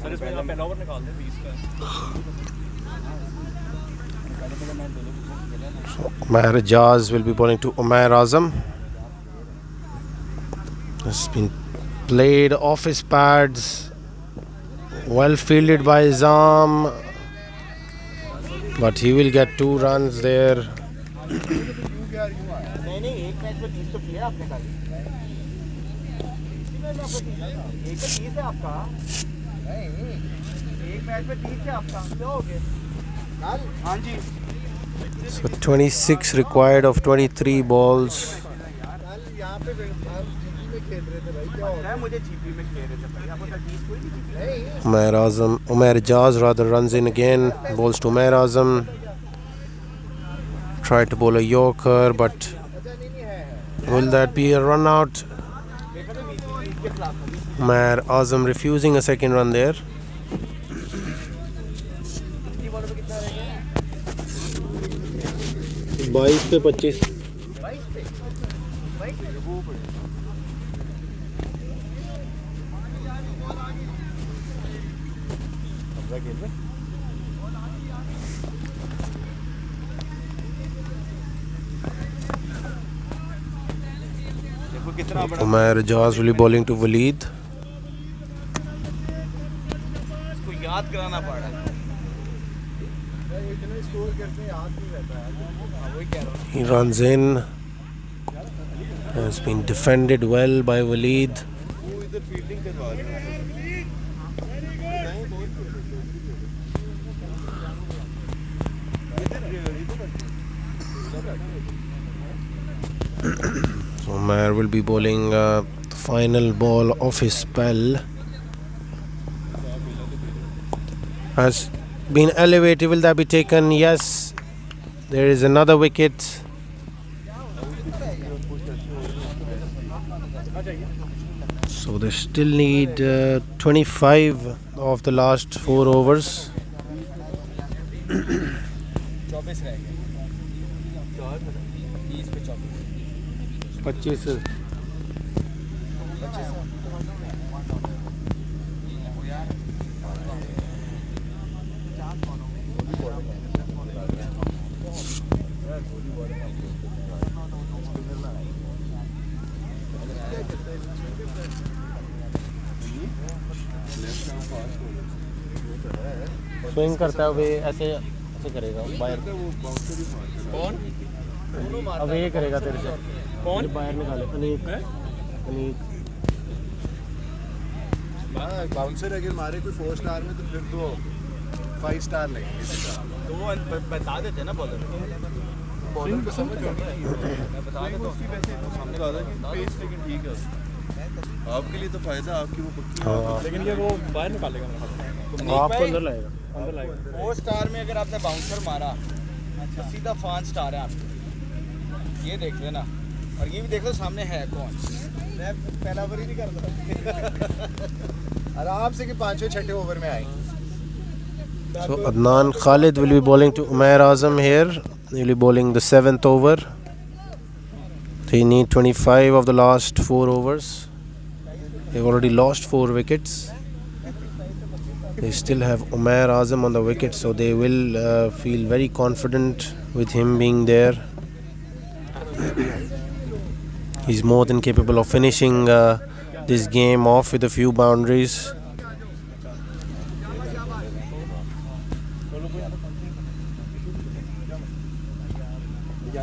Sir इसमें आप पहला ओवर निकाल दें 20 का। So Umair Ijaz will be bowling to Umair Azam. Has been played off his pads. Well fielded by Izam. But he will get 2 runs there. नहीं एक match में 30 तो किया आपने खाली। एक 30 है आपका। नहीं एक मैच में 30 है आपका। क्या हो गया? हाँ जी। So 26 required of 23 balls. यहाँ पे जीपी में खेल रहे थे भाई क्या हो रहा है? मुझे जीपी में खेल रहे थे भाई। आपको 30 कोई नहीं? Umair Ijaz rather runs in again. Bowls to Umair Azam. Tried to bowl a Yorker, but will that be a run out? Umair Azam refusing a second run there. बाईस पे 25 Umair Ijaz will be bowling to Waleed. इसको याद कराना पड़ रहा है। इतना score करते हैं याद नहीं रहता है। वही कह रहा हूँ। He runs in. Has been defended well by Waleed. वो इधर फील्डिंग करवा रहे हैं। So Umair will be bowling the final ball of his spell. Has been elevated. Will that be taken? Yes. There is another wicket. So they still need 25 of the last 4 overs. 24 रह गए। 30 पे 24। 25 swing करता है वे ऐसे ऐसे करेगा बाहर कौन? अब ये करेगा तेरे से कौन? बाहर निकाले अनीक बाउंसर अगर मारे कोई 4 स्टार में तो फिर तो 5 स्टार लगेंगे। तो वो बता देते ना बॉलर बॉलर को समझ आ गया। मैं बता देता हूँ। सामने कहा था कि पेस लेकिन ठीक है आपके लिए तो फायदा आपकी वो पक्की। लेकिन ये वो बाहर निकालेगा मेरे ख्याल से। आपको अंदर लाएगा 4 स्टार में अगर आपने बाउंसर मारा तो सीधा 5 स्टार है आपके। ये देख लेना और ये भी देख लो सामने है कौन। मैं पहला ओवर ही नहीं करता आराम से कि 5वें-6वें ओवर में आएंगे। So Adnan Khalid will be bowling to Umair Azam here. He will be bowling the 7th over. They need 25 of the last 4 overs. They've already lost 4 wickets. They still have Umair Azam on the wicket, so they will feel very confident with him being there. He's more than capable of finishing this game off with a few boundaries.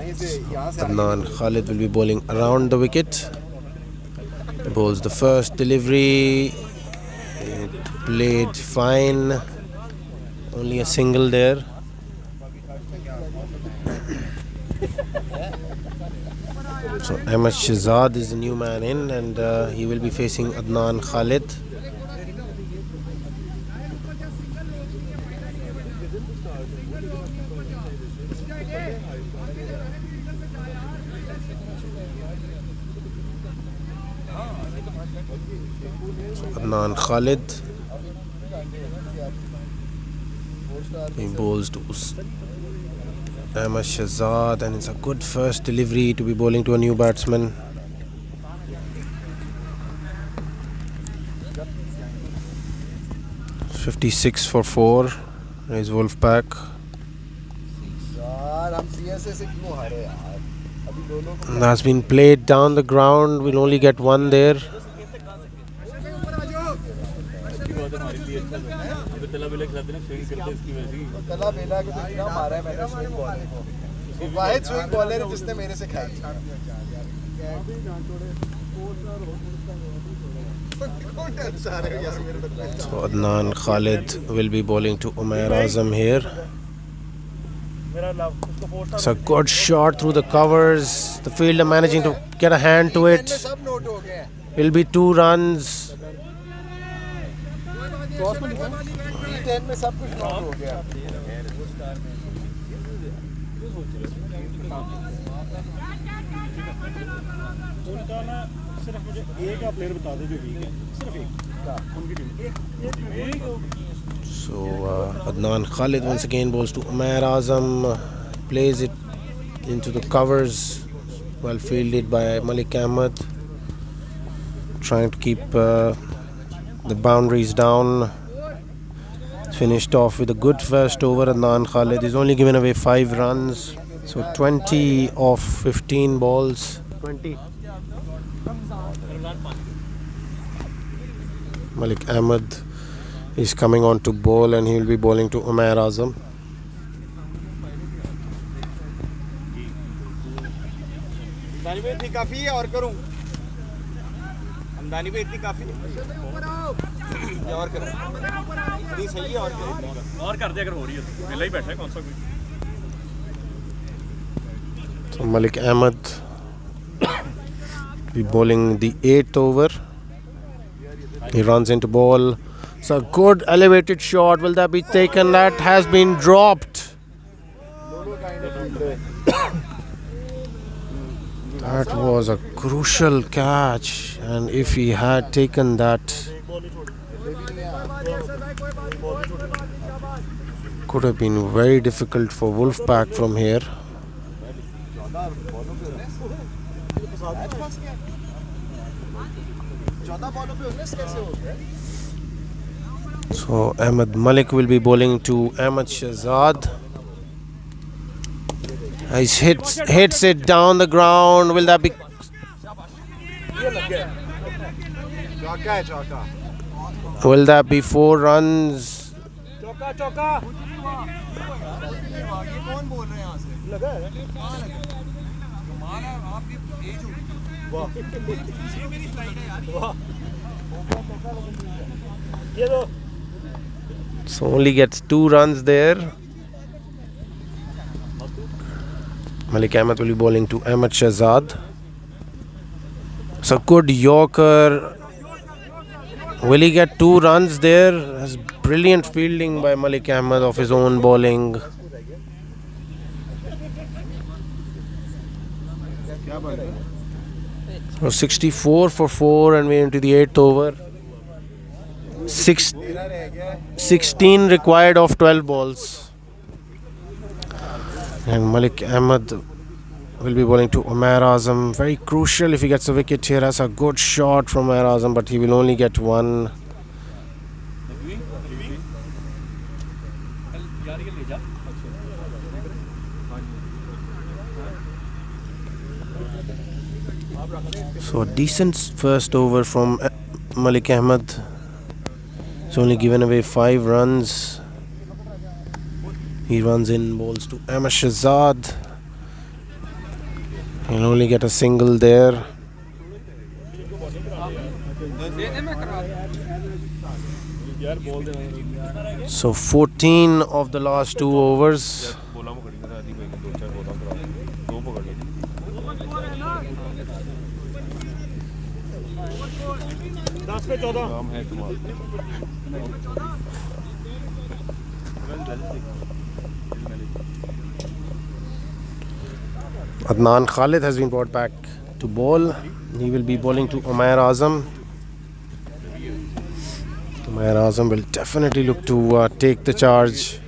Adnan Khalid will be bowling around the wicket. Bowls the first delivery. It played fine. Only a single there. So Ahmed Shahzad is the new man in, and he will be facing Adnan Khalid. Adnan Khalid. He bowls to Ahmed Shahzad, and it's a good first delivery to be bowling to a new batsman. "56 for 4" is Wolfpack. And that's been played down the ground. We'll only get one there. तला बेला खिलाते ना swing करते इसकी वजह से तला बेला के तो इतना मारा है मैंने स्विंग बॉलर को वो वाहिद स्विंग बॉलर है जिसने मेरे से खाई So Adnan Khalid will be bowling to Umair Azam here. It's a good shot through the covers. The fielder managing to get a hand to it. It'll be 2 runs. में सब कुछ note हो गया उनका ना सिर्फ मुझे एक का प्लेयर बता दे जो वीक है सिर्फ एक उनकी team So Adnan Khalid once again bowls to Umair Azam, plays it into the covers, well fielded by Malik Ahmed, trying to keep the boundaries down. Finished off with a good first over. Adnan Khalid is only given away 5 runs, so 20 off 15 balls. 20. Malik Ahmed is coming on to bowl, and he will be bowling to Umair Azam. दानी भाई इतनी काफी है और करूं हमदानी भाई इतनी काफी है और करूं नहीं सही है और कर दे अगर हो रही है तो पहले ही बैठा है कौन सा कोई So Malik Ahmed be bowling the 8th over. He runs into ball. It's a good elevated shot. Will that be taken? That has been dropped. That was a crucial catch, and if he had taken that, could have been very difficult for Wolfpack from here. So Ahmed Malik will be bowling to Ahmed Shahzad. He hits it down the ground. Will that be? Will that be 4 runs? So only gets 2 runs there. Malik Ahmed will be bowling to Ahmed Shahzad. It's a good Yorker. Will he get 2 runs there? That's brilliant fielding by Malik Ahmed of his own bowling. So 64 for 4, and we're into the 8th over. 16 required of 12 balls. And Malik Ahmed will be bowling to Umair Azam. Very crucial if he gets a wicket here. That's a good shot from Umair Azam, but he will only get 1. So a decent first over from Malik Ahmed. He's only given away 5 runs. He runs in, bowls to Ahmed Shahzad. He'll only get a single there. So 14 of the last 2 overs. बोला में खड़ी करा दी भाई ने 2-4 बोला करा दो पकड़ ली 10 पे 14 काम है कमाल Adnan Khalid has been brought back to bowl. He will be bowling to Umair Azam. Umair Azam will definitely look to take the charge.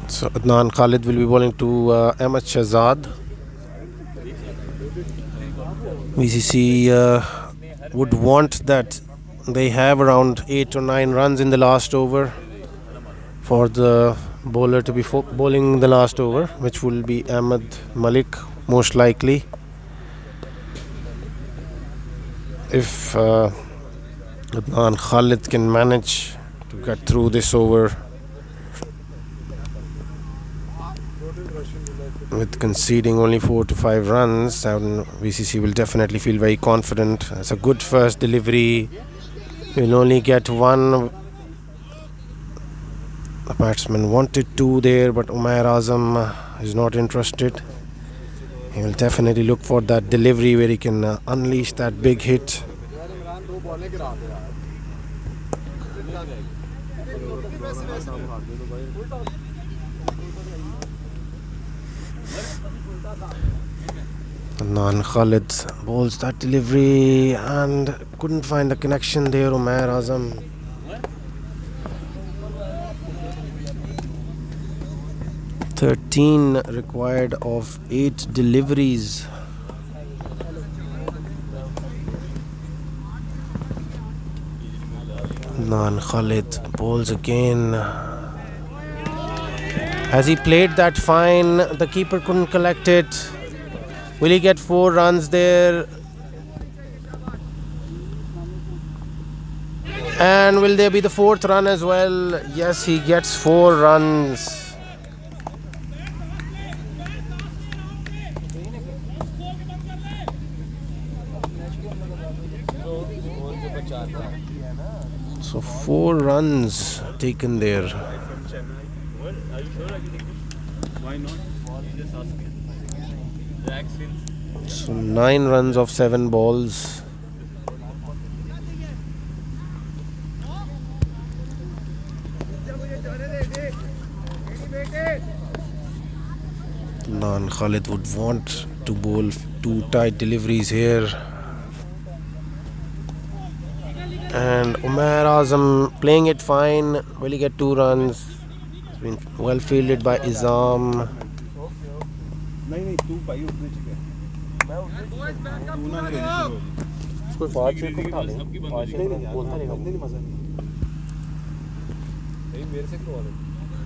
So Adnan Khalid will be bowling to Ahmed Shahzad. VCC would want that they have around 8 or 9 runs in the last over for the bowler to be bowling the last over, which will be Ahmed Malik most likely. If Adnan Khalid can manage to get through this over with conceding only 4 to 5 runs, then VCC will definitely feel very confident. It's a good first delivery. We'll only get one. The batsman wanted 2 there, but Umair Azam is not interested. He will definitely look for that delivery where he can unleash that big hit. Adnan Khalid bowls that delivery and couldn't find the connection there. Umair Azam. "13 required of 8 deliveries." Adnan Khalid bowls again. As he played that fine, the keeper couldn't collect it. Will he get 4 runs there? And will there be the 4th run as well? Yes, he gets 4 runs. So 4 runs taken there. So 9 runs of 7 balls. Adnan Khalid would want to bowl 2 tight deliveries here. And Umair Azam playing it fine. Will he get 2 runs? It's been well fielded by Izam. नहीं तू भाई उठने चाहिए मैं उठने तू ना लेने शुरू उसको 5 6 को बिठा ले 5 नहीं बोलता रहेगा नहीं मजा नहीं मेरे से करवा दे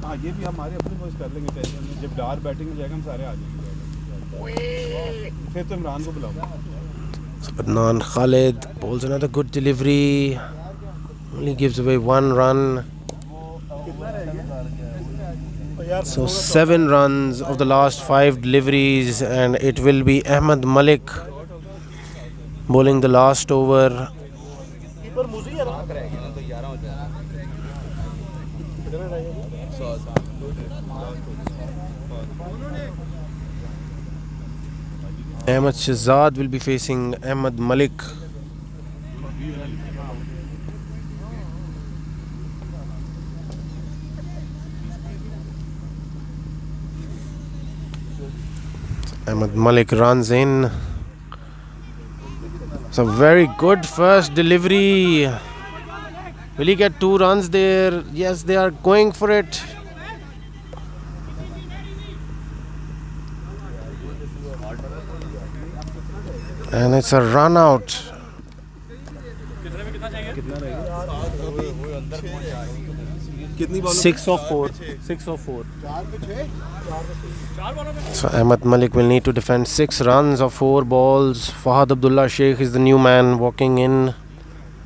हां ये भी हमारे अपने बॉयज कर लेंगे टेंशन जब डार बैटिंग में जाएगा हम सारे आ जाएंगे फिर तो इमरान को बुलाओ Adnan Khalid bowls another good delivery. Only gives away 1 run. So 7 runs of the last 5 deliveries, and it will be Ahmed Malik bowling the last over. Ahmed Shahzad will be facing Ahmed Malik. Ahmed Malik runs in. It's a very good first delivery. Will he get 2 runs there? Yes, they are going for it. And it's a run out. कितनी ball 6 of 4. 6 of 4. 4 पे 6 So Ahmed Malik will need to defend 6 runs of 4 balls. Fahad Abdullah Sheikh is the new man walking in.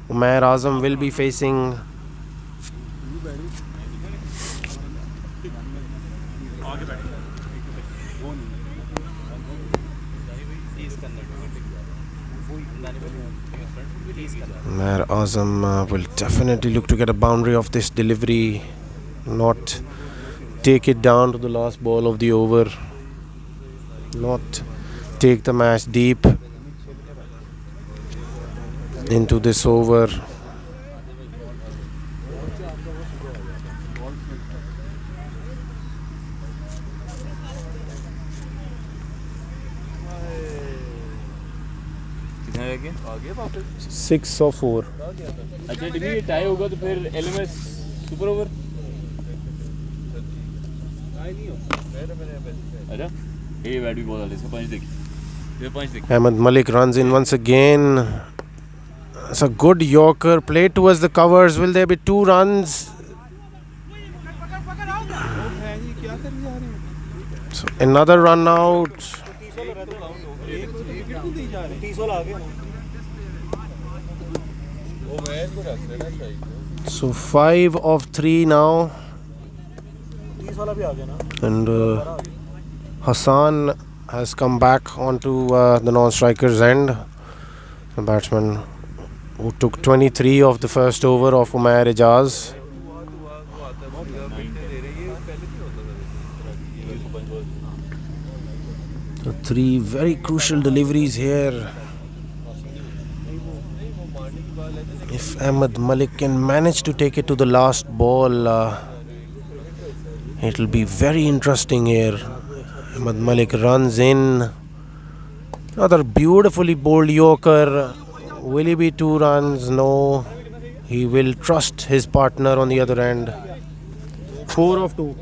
Umair Azam will be facing. Umair Azam will definitely look to get a boundary of this delivery, not take it down to the last ball of the over, not take the match deep into this over. आगे वापस 6 or 4. अच्छा team ये tie होगा तो फिर LMS super over अच्छा ये bat भी बहुत डाले इसका पंच देखिए ये पंच देखिए Ahmed Malik runs in once again. It's a good Yorker played towards the covers. Will there be 2 runs? So another run out. 30 वाला आ गया ना वो मैच को रख लेना चाहिए So 5 of 3 now. 30 वाला भी आ गया ना And Hassan has come back onto the non-striker's end. The batsman who took 23 of the first over of Umair Ijaz. So 3 very crucial deliveries here. If Ahmed Malik can manage to take it to the last ball, it'll be very interesting here. Ahmed Malik runs in. Another beautifully bowled Yorker. Will he be 2 runs? No. He will trust his partner on the other end. 4 of 2.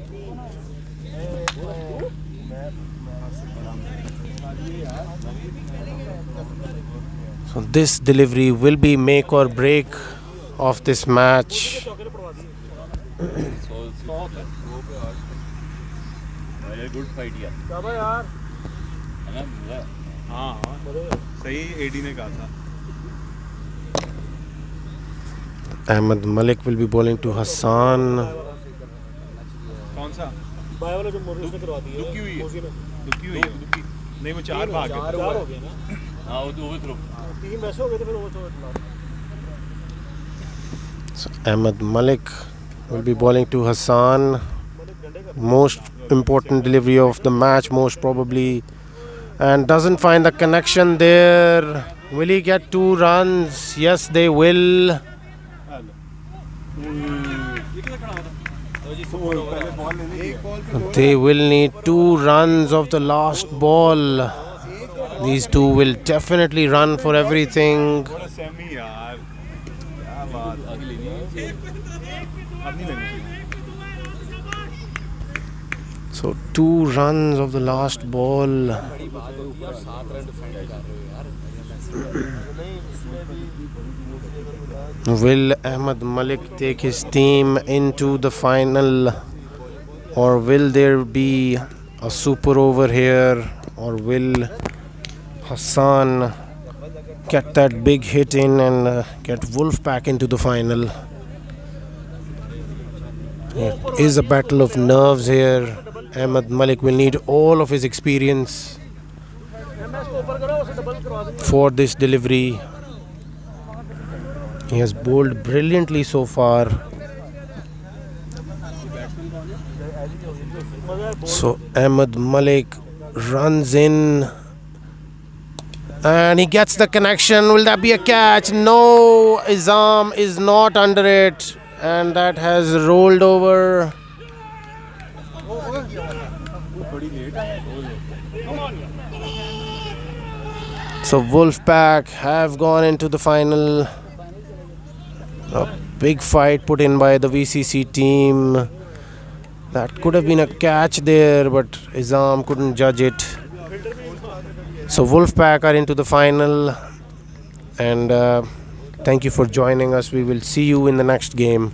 So this delivery will be make or break of this match. Good fight यार क्या यार है ना मजा है हाँ हाँ सही एडी ने कहा था Ahmed Malik will be bowling to Hassan. कौन सा बाय वाला जो मोदी उसने करवा दी है दुखी हुई है मोदी ने दुखी हुई है नहीं वो 4 भाग गए 4 हो गए ना हाँ वो तो ओवर थ्रो 3 वैसे हो गए थे फिर वो तो So Ahmed Malik will be bowling to Hassan. Most important delivery of the match, most probably, and doesn't find the connection there. Will he get 2 runs? Yes, they will. They will need 2 runs of the last ball. These 2 will definitely run for everything. Semi यार क्या बात आगे लेनी है अब नहीं लेनी चाहिए So 2 runs of the last ball. Will Ahmed Malik take his team into the final, or will there be a super over here, or will Hassan get that big hit in and get Wolf back into the final? It is a battle of nerves here. Ahmed Malik will need all of his experience for this delivery. He has bowled brilliantly so far. So Ahmed Malik runs in and he gets the connection. Will that be a catch? No, his arm is not under it, and that has rolled over. So Wolfpack have gone into the final. A big fight put in by the VCC team. That could have been a catch there, but Izam couldn't judge it. So Wolfpack are into the final, and thank you for joining us. We will see you in the next game.